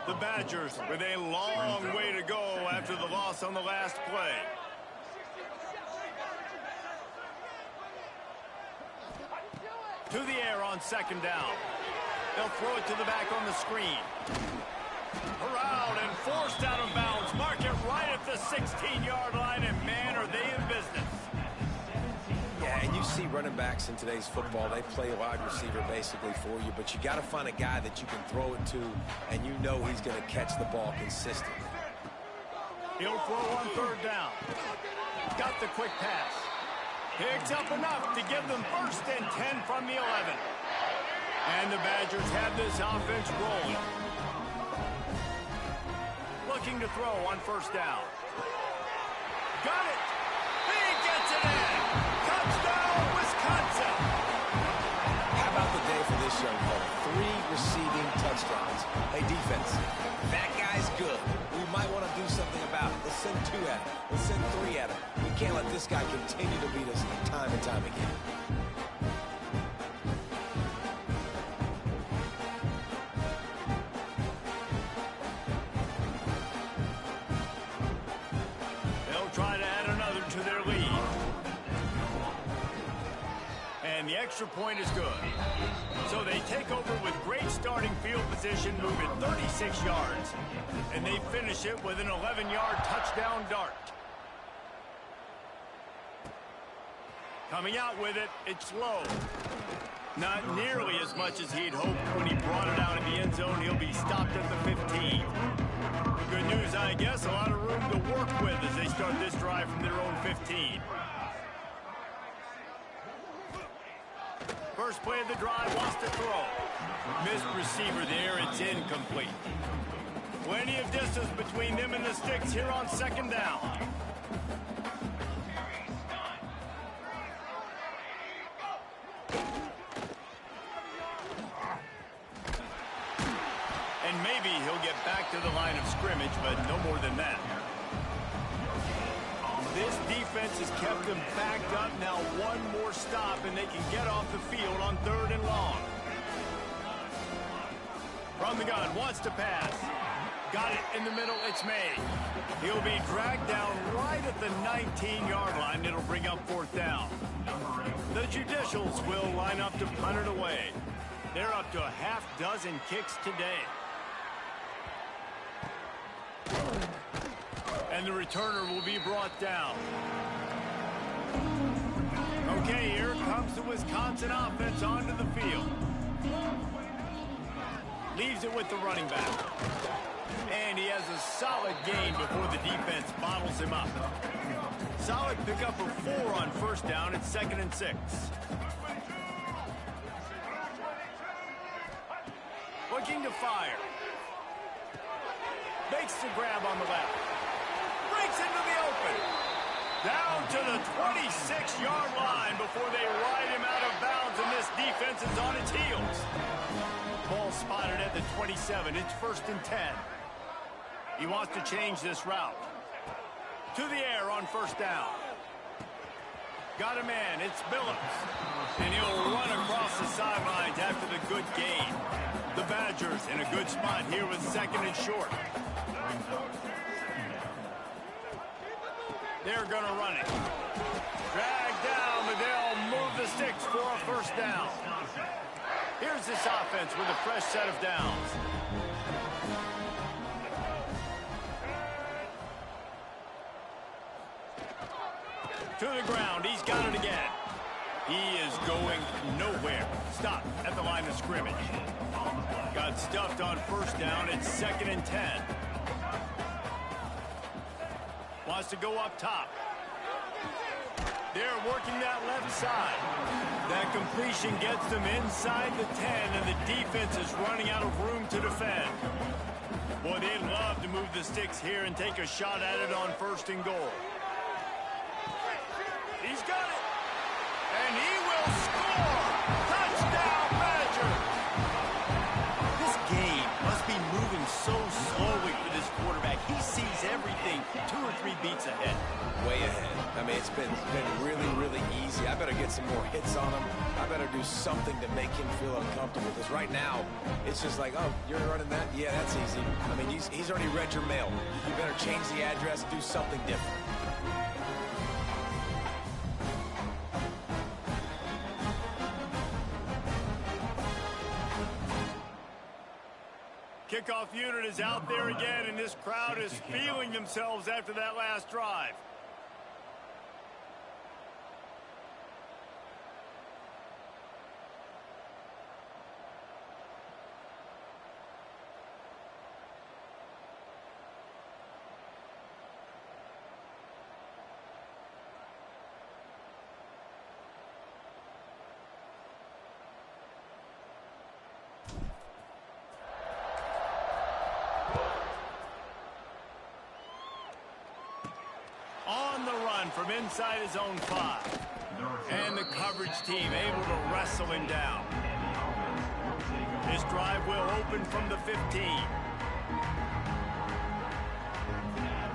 The Badgers with a long way to go after the loss on the last play. To the air on 2nd down. They'll throw it to the back on the screen. Corralled and forced out of bounds. Mark it right at the 16-yard line, and man, are they in business. Yeah, and you see running backs in today's football, they play wide receiver basically for you, but you got to find a guy that you can throw it to, and you know he's going to catch the ball consistently. He'll throw on third down. Got the quick pass. Picks up enough to give them 1st and 10 from the 11. And the Badgers have this offense rolling. Looking to throw on 1st down. Got it. He gets it in. Touchdown, Wisconsin. How about the day for this young fella? 3 receiving touchdowns. Hey, defense, that guy's good. We might want to do something about it. Let's send 2 at him. Let's send 3 at him. We can't let this guy continue to beat us time and time again. They'll try to add another to their lead. And the extra point is good. So they take over with great starting field position, moving 36 yards. And they finish it with an 11-yard touchdown dart. Coming out with it, it's low. Not nearly as much as he'd hoped when he brought it out in the end zone. He'll be stopped at the 15. Good news, I guess. A lot of room to work with as they start this drive from their own 15. First play of the drive, wants to throw. Missed receiver there, it's incomplete. Plenty of distance between them and the sticks here on 2nd down. And maybe he'll get back to the line of scrimmage, but no more than that. This defense has kept them backed up. Now 1 more stop, and they can get off the field on 3rd and long. From the gun, wants to pass. Got it in the middle, it's made. He'll be dragged down right at the 19-yard line. It'll bring up 4th down. The Judicials will line up to punt it away. They're up to a half-dozen kicks today. And the returner will be brought down. Okay, here comes the Wisconsin offense onto the field. Leaves it with the running back. And he has a solid gain before the defense bottles him up. Solid pickup of 4 on 1st down. It's 2nd and 6. Looking to fire. Makes the grab on the left. Breaks into the open. Down to the 26-yard line before they ride him out of bounds, and this defense is on its heels. Ball spotted at the 27. It's 1st and 10. He wants to change this route. To the air on 1st down. Got a man. It's Billups. And he'll run across the sidelines after the good gain. The Badgers in a good spot here with 2nd and short. They're going to run it. Dragged down, but they'll move the sticks for a 1st down. Here's this offense with a fresh set of downs. To the ground. He's got it again. He is going nowhere. Stop at the line of scrimmage. Got stuffed on 1st down. It's 2nd and 10. Wants to go up top. They're working that left side. That completion gets them inside the 10, and the defense is running out of room to defend. Boy, they'd love to move the sticks here and take a shot at it on 1st and goal. He's got it. And he will score. Touchdown, Badgers. This game must be moving so slowly for this quarterback. He sees everything 2 or 3 beats ahead. Way ahead. I mean, it's been really, really easy. I better get some more hits on him. I better do something to make him feel uncomfortable. Because right now, it's just like, oh, you're running that? Yeah, that's easy. I mean, he's already read your mail. You better change the address, do something different. Kickoff unit is out there again, and this crowd is feeling themselves after that last drive. run from inside his own 5. And the coverage team able to wrestle him down. This drive will open from the 15.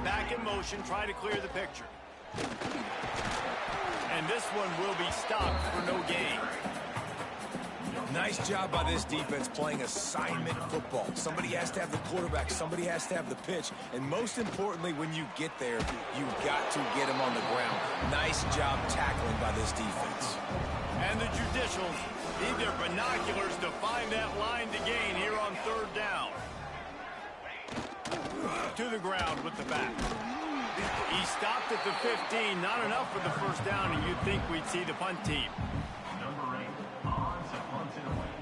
Back in motion, try to clear the picture. And this one will be stopped for no gain. Nice job by this defense playing assignment football. Somebody has to have the quarterback, somebody has to have the pitch, and most importantly, when you get there, you've got to get him on the ground. Nice job tackling by this defense. And the judicials need their binoculars to find that line to gain here on 3rd down. To the ground with the back. He stopped at the 15, not enough for the 1st down, and you'd think we'd see the punt team. Number 8, on to punt it away.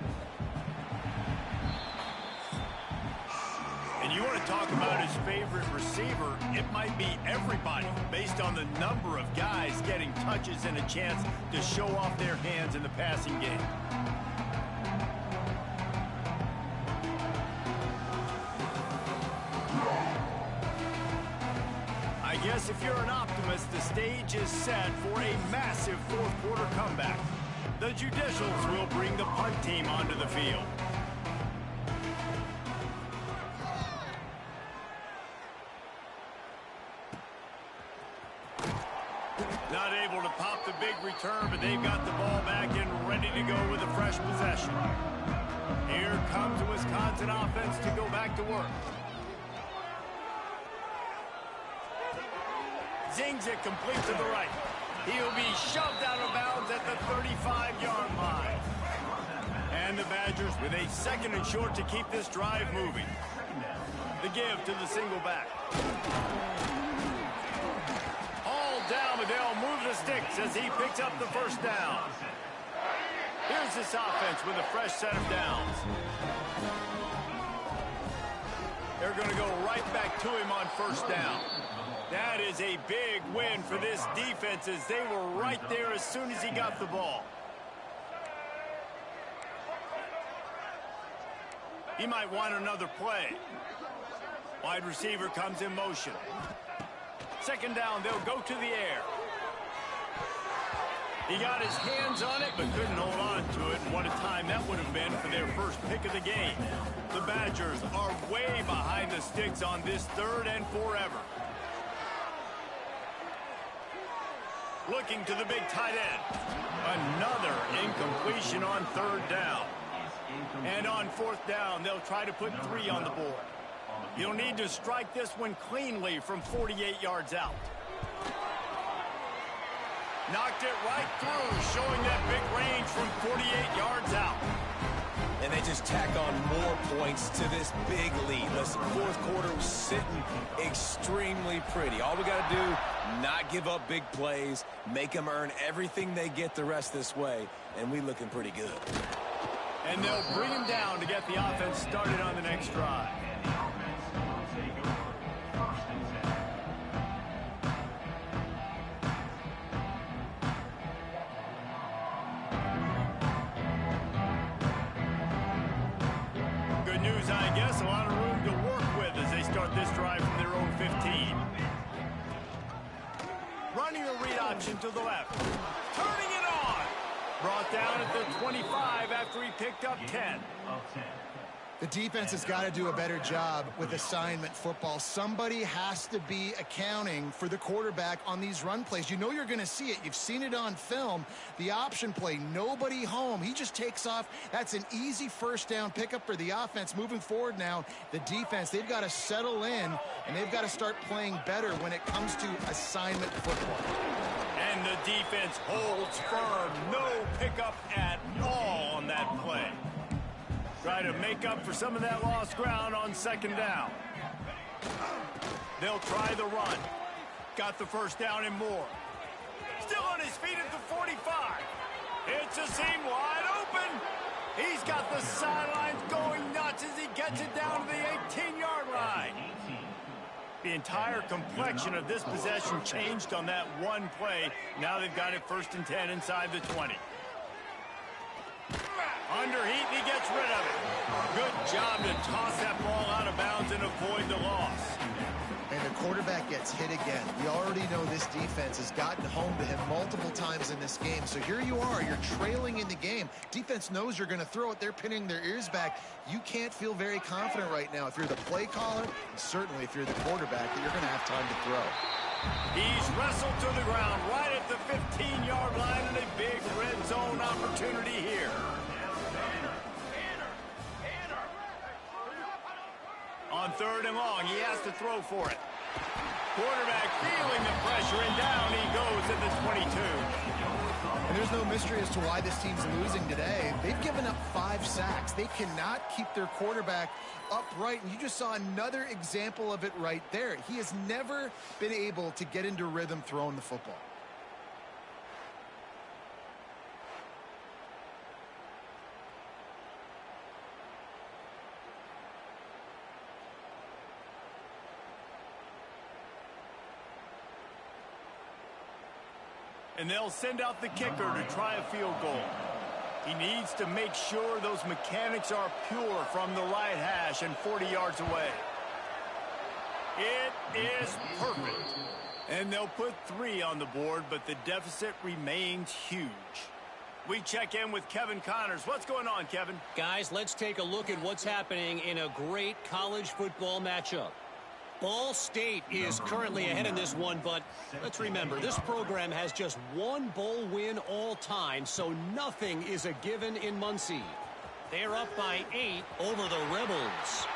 And you want to talk about his favorite receiver, it might be everybody, based on the number of guys getting touches and a chance to show off their hands in the passing game. I guess if you're an optimist, the stage is set for a massive 4th quarter comeback. The judicials will bring the punt team onto the field. Not able to pop the big return, but they've got the ball back and ready to go with a fresh possession. Here comes the Wisconsin offense to go back to work. Zings it complete to the right. He'll be shoved out of bounds at the 35-yard line. And the Badgers with a 2nd and short to keep this drive moving. The give to the single back. All down, but they'll move the sticks as he picks up the 1st down. Here's this offense with a fresh set of downs. They're going to go right back to him on 1st down. That is a big win for this defense as they were right there as soon as he got the ball. He might want another play. Wide receiver comes in motion. 2nd down, they'll go to the air. He got his hands on it, but couldn't hold on to it. And what a time that would have been for their first pick of the game. The Badgers are way behind the sticks on this 3rd and forever. Looking to the big tight end. Another incompletion on 3rd down. And on 4th down, they'll try to put 3 on the board. You'll need to strike this one cleanly from 48 yards out. Knocked it right through, showing that big range from 48 yards out. And they just tack on more points to this big lead. Listen, 4th quarter was sitting extremely pretty. All we got to do, not give up big plays, make them earn everything they get the rest this way, and we looking pretty good. And they'll bring him down to get the offense started on the next drive. News, I guess, a lot of room to work with as they start this drive from their own 15. Running a read option to the left. Turning it on. Brought down at the 25 after he picked up 10. The defense has got to do a better job with assignment football. Somebody has to be accounting for the quarterback on these run plays. You know you're going to see it. You've seen it on film. The option play, nobody home. He just takes off. That's an easy 1st down pickup for the offense. Moving forward now, the defense, they've got to settle in, and they've got to start playing better when it comes to assignment football. And the defense holds firm. No pickup at all on that play. Try to make up for some of that lost ground on 2nd down. They'll try the run. Got the 1st down and more. Still on his feet at the 45. It's a seam wide open. He's got the sidelines going nuts as he gets it down to the 18-yard line. The entire complexion of this possession changed on that one play. Now they've got it 1st and 10 inside the 20. Under heat, and he gets rid of it. Good job to toss that ball out of bounds and avoid the loss. And the quarterback gets hit again. We already know this defense has gotten home to him multiple times in this game. So here you are, you're trailing in the game. Defense knows you're going to throw it. They're pinning their ears back. You can't feel very confident right now if you're the play caller, and certainly if you're the quarterback, that you're going to have time to throw. He's wrestled to the ground right at the 15-yard line, and a big red zone opportunity here. On 3rd and long, he has to throw for it. Quarterback feeling the pressure, and down he goes at the 22. And there's no mystery as to why this team's losing today. They've given up 5 sacks. They cannot keep their quarterback upright, and you just saw another example of it right there. He has never been able to get into rhythm throwing the football. And they'll send out the kicker to try a field goal. He needs to make sure those mechanics are pure from the right hash and 40 yards away. It is perfect. And they'll put 3 on the board, but the deficit remains huge. We check in with Kevin Connors. What's going on, Kevin? Guys, let's take a look at what's happening in a great college football matchup. Ball State is currently ahead in this one, but let's remember, this program has just 1 bowl win all time, so nothing is a given in Muncie. They're up by 8 over the Rebels.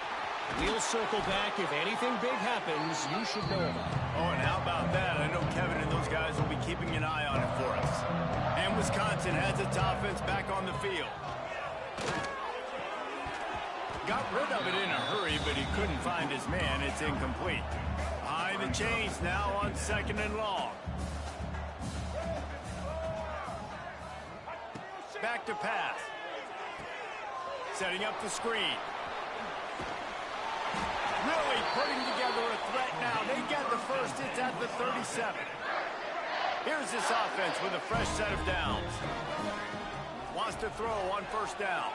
We'll circle back. If anything big happens, you should know about it. Oh, and how about that? I know Kevin and those guys will be keeping an eye on it for us. And Wisconsin has its offense back on the field. Got rid of it in a hurry, but he couldn't find his man. It's incomplete. Behind the chains now on 2nd and long. Back to pass. Setting up the screen. Really putting together a threat now. They get the first. It's at the 37. Here's this offense with a fresh set of downs. Wants to throw on 1st down.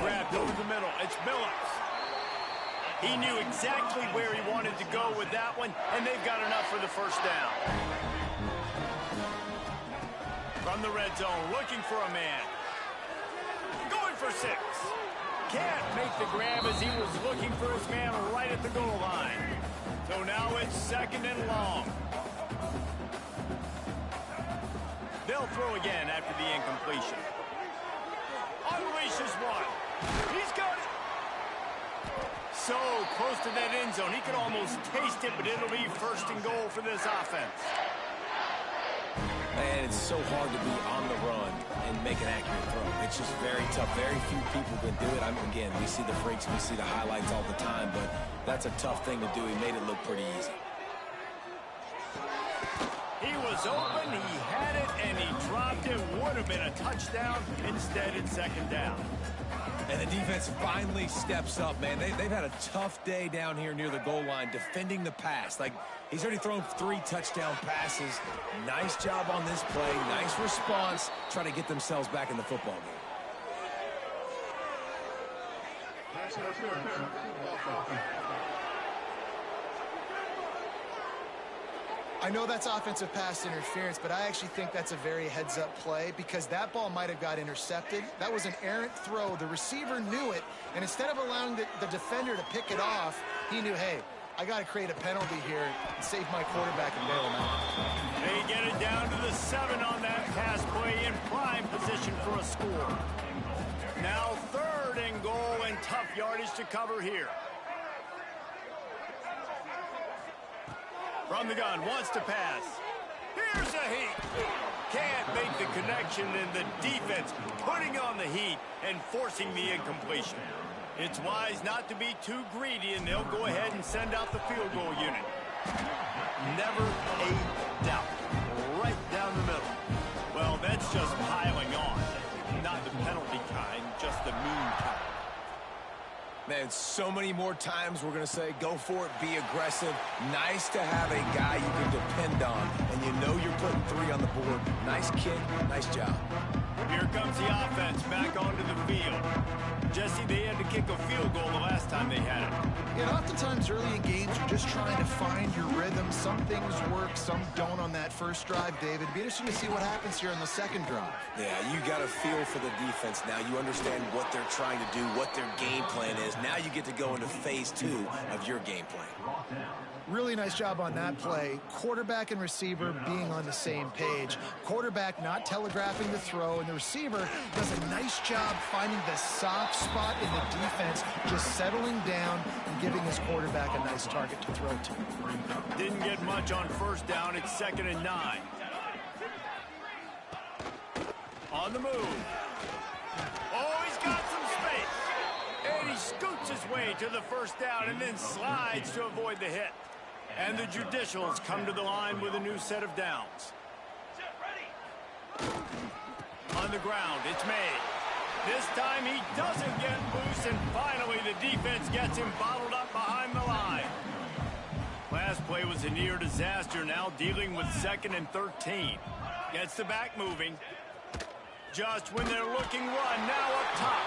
Grabbed over the middle. It's Billups. He knew exactly where he wanted to go with that one, and they've got enough for the 1st down. From the red zone, looking for a man. Going for 6. Can't make the grab as he was looking for his man right at the goal line. So now it's 2nd and long. They'll throw again after the incompletion. Unleashes one. He's got it. So close to that end zone. He could almost taste it, but it'll be 1st and goal for this offense. And it's so hard to be on the run and make an accurate throw. It's just very tough. Very few people can do it. Again, we see the freaks, we see the highlights all the time, but that's a tough thing to do. He made it look pretty easy. He was open, he had it, and he dropped it. Would have been a touchdown. Instead, it's 2nd down. And the defense finally steps up, man. They've had a tough day down here near the goal line defending the pass. Like, he's already thrown 3 touchdown passes. Nice job on this play. Nice response. Trying to get themselves back in the football game. I know that's offensive pass interference, but I actually think that's a very heads-up play because that ball might have got intercepted. That was an errant throw. The receiver knew it, and instead of allowing the defender to pick it off, he knew, hey, I got to create a penalty here and save my quarterback and bail him out. They get it down to the 7 on that pass play in prime position for a score. Now 3rd and goal and tough yardage to cover here. From the gun, wants to pass. Here's a heat. Can't make the connection, and the defense putting on the heat and forcing the incompletion. It's wise not to be too greedy, and they'll go ahead and send out the field goal unit. Never a doubt. Right down the middle. Well, that's just piling on. Not the penalty kind, just the mean kind. Man, so many more times we're going to say, go for it, be aggressive. Nice to have a guy you can depend on, and you know you're putting 3 on the board. Nice kick, nice job. Here comes the offense back onto the field. Jesse, they had to kick a field goal the last time they had it. And oftentimes early in games, you're just trying to find your rhythm. Some things work, some don't on that first drive, David. It'd be interesting to see what happens here on the second drive. Yeah, you got a feel for the defense now. You understand what they're trying to do, what their game plan is. Now you get to go into phase 2 of your game plan. Really nice job on that play. Quarterback and receiver being on the same page. Quarterback not telegraphing the throw, and the receiver does a nice job finding the soft spot in the defense, just settling down and giving his quarterback a nice target to throw to. Didn't get much on first down. It's 2nd and 9. On the move. Oh, he's got some space. And he scoots his way to the first down and then slides to avoid the hit. And the Judicials come to the line with a new set of downs. On the ground, it's made. This time he doesn't get loose, and finally the defense gets him bottled up behind the line. Last play was a near disaster, now dealing with 2nd and 13. Gets the back moving. Just when they're looking run, now up top.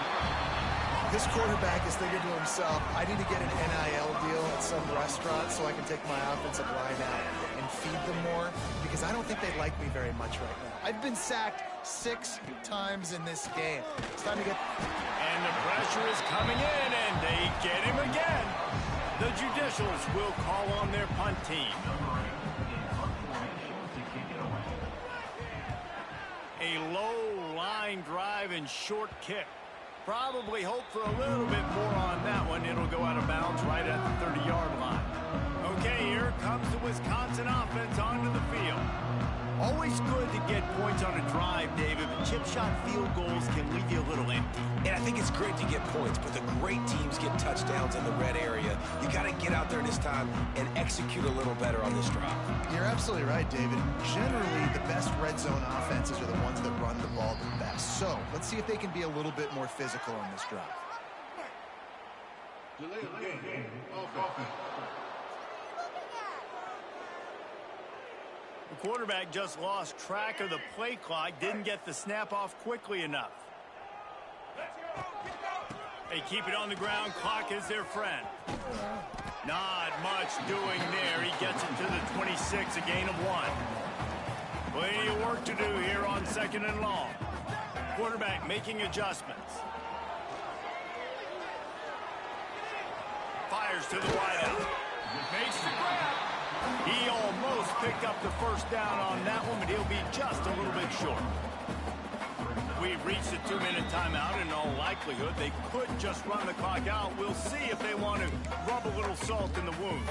This quarterback is thinking to himself, I need to get an NIL deal at some restaurant so I can take my offensive line out and feed them more, because I don't think they like me very much right now. I've been sacked 6 times in this game. It's time to get... And the pressure is coming in, and they get him again. The Judicials will call on their punt team. A low line drive and short kick. Probably hope for a little bit more on that one. It'll go out of bounds right at the 30-yard line. Okay, here comes the Wisconsin offense onto the field. Always good to get points on a drive, David, but chip shot field goals can leave you a little empty. And I think it's great to get points, but the great teams get touchdowns in the red area. You got to get out there this time and execute a little better on this drive. You're absolutely right, David. Generally, the best red zone offenses are the ones that run the ball the best. So let's see if they can be a little bit more physical on this drive. The quarterback just lost track of the play clock, didn't get the snap off quickly enough. They keep it on the ground, clock is their friend. Not much doing there, he gets it to the 26, a gain of 1. Plenty of work to do here on 2nd and long. Quarterback making adjustments. Fires to the wideout. Makes the grab. He almost picked up the first down on that one, but he'll be just a little bit short. We've reached a 2-minute timeout. In all likelihood, they could just run the clock out. We'll see if they want to rub a little salt in the wound.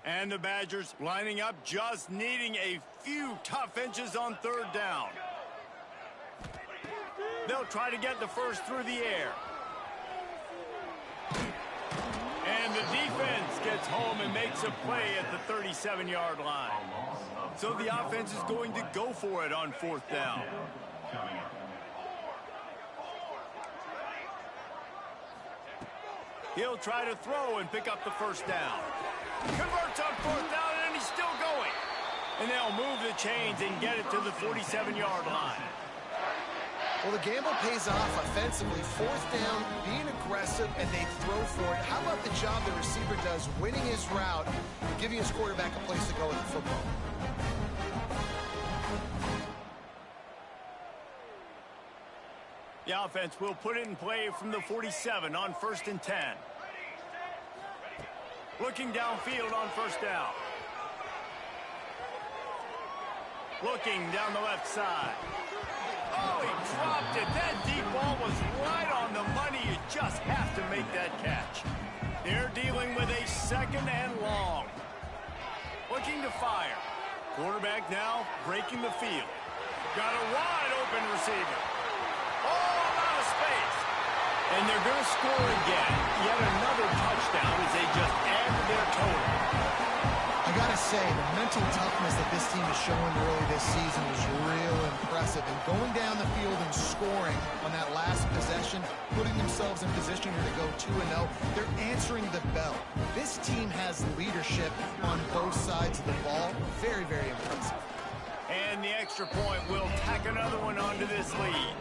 And the Badgers lining up, just needing a few tough inches on 3rd down. They'll try to get the first through the air. And the defense gets home and makes a play at the 37-yard line. So the offense is going to go for it on 4th down. He'll try to throw and pick up the first down. Converts on 4th down, and he's still going. And they'll move the chains and get it to the 47-yard line. Well, the gamble pays off offensively. 4th down, being aggressive, and they throw for it. How about the job the receiver does winning his route, giving his quarterback a place to go in the football? The offense will put it in play from the 47 on 1st and 10. Looking downfield on 1st down. Looking down the left side. Oh, he dropped it. That deep ball was right on the money. You just have to make that catch. They're dealing with a 2nd and long. Looking to fire. Quarterback now breaking the field. Got a wide open receiver. All out of space. And they're going to score again. Yet another touchdown as they just add to their total. I got to say the mental toughness that this team is showing early this season is real impressive. And going down the field and scoring on that last possession, putting themselves in position here to go 2-0, they're answering the bell. This team has leadership on both sides of the ball. Very, very impressive. And the extra point will tack another one onto this lead.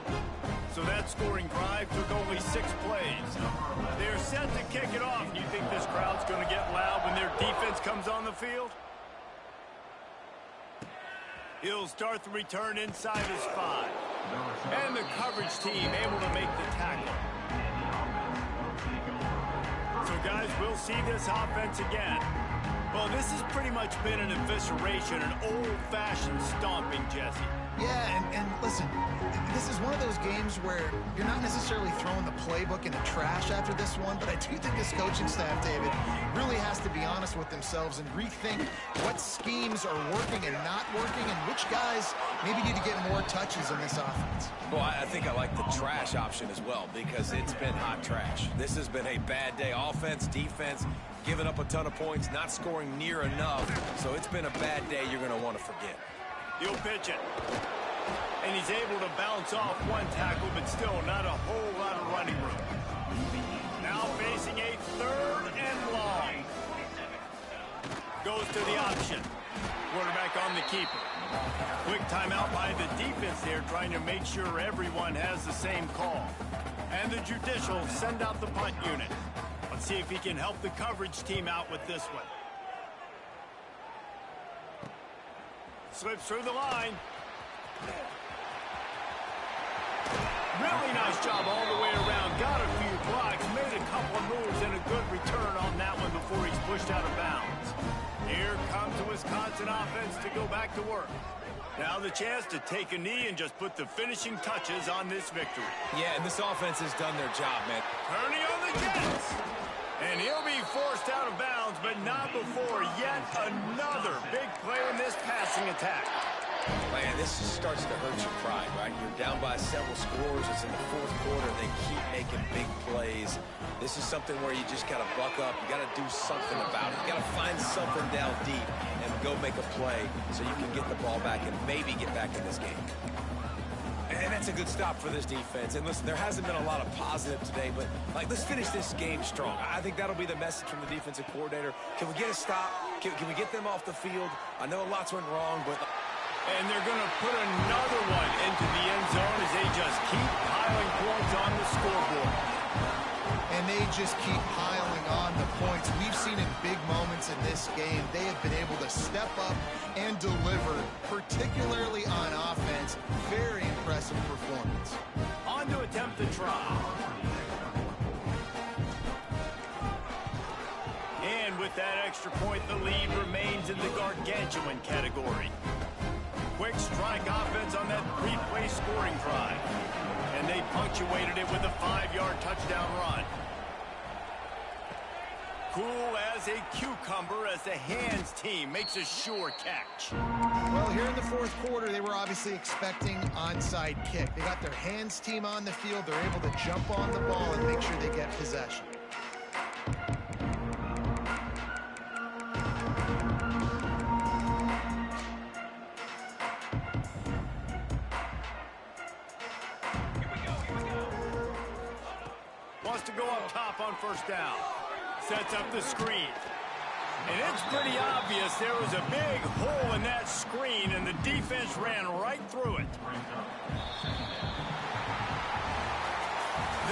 So that scoring drive took only 6 plays. They're set to kick it off. Do you think this crowd's going to get loud when their defense comes on the field? He'll start the return inside his 5. And the coverage team able to make the tackle. So guys, we'll see this offense again. Well, this has pretty much been an evisceration, an old-fashioned stomping, Jesse. Yeah, and listen, this is one of those games where you're not necessarily throwing the playbook in the trash after this one, but I do think this coaching staff, David, really has to be honest with themselves and rethink what schemes are working and not working and which guys maybe need to get more touches in this offense. Well, I think I like the trash option as well because it's been hot trash. This has been a bad day. Offense, defense, giving up a ton of points, not scoring near enough. So it's been a bad day you're going to want to forget. He'll pitch it. And he's able to bounce off one tackle, but still not a whole lot of running room. Now facing a 3rd and long. Goes to the option. Quarterback on the keeper. Quick timeout by the defense there, trying to make sure everyone has the same call. And the judicial send out the punt unit. Let's see if he can help the coverage team out with this one. Slips through the line. Really nice job all the way around. Got a few blocks, made a couple of moves, and a good return on that one before he's pushed out of bounds. Here comes the Wisconsin offense to go back to work. Now the chance to take a knee and just put the finishing touches on this victory. Yeah, and this offense has done their job, man. Kearney on the Jets. And he'll be forced out of bounds, but not before yet another big play in this passing attack. Man, this starts to hurt your pride, right? You're down by several scores. It's in the 4th quarter. They keep making big plays. This is something where you just got to buck up. You got to do something about it. You got to find something down deep and go make a play so you can get the ball back and maybe get back in this game. And that's a good stop for this defense. And listen, there hasn't been a lot of positive today, but let's finish this game strong. I think that'll be the message from the defensive coordinator. Can we get a stop? Can we get them off the field? I know lots went wrong, but... And they're going to put another one into the end zone as they just keep piling points on the scoreboard. And they just keep piling on the points. We've seen in big moments in this game, they have been able to step up and deliver, particularly on offense. Very impressive performance. On to attempt the try. And with that extra point, the lead remains in the gargantuan category. Quick strike offense on that 3-play scoring drive. And they punctuated it with a 5-yard touchdown run. Cool as a cucumber as the hands team makes a sure catch. Well, here in the 4th quarter, they were obviously expecting onside kick. They got their hands team on the field. They're able to jump on the ball and make sure they get possession. Wants to go up top on 1st down. Sets up the screen. And it's pretty obvious there was a big hole in that screen, and the defense ran right through it.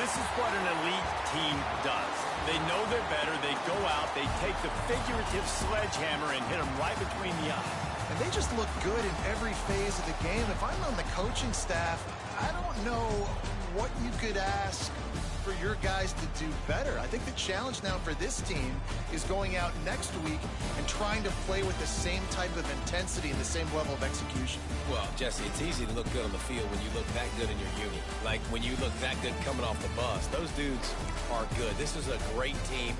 This is what an elite team does. They know they're better. They go out. They take the figurative sledgehammer and hit them right between the eyes. And they just look good in every phase of the game. If I'm on the coaching staff, I don't know what you could ask for your guys to do better. I think the challenge now for this team is going out next week and trying to play with the same type of intensity and the same level of execution. Well, Jesse, it's easy to look good on the field when you look that good in your uni. Like when you look that good coming off the bus. Those dudes are good. This is a great team.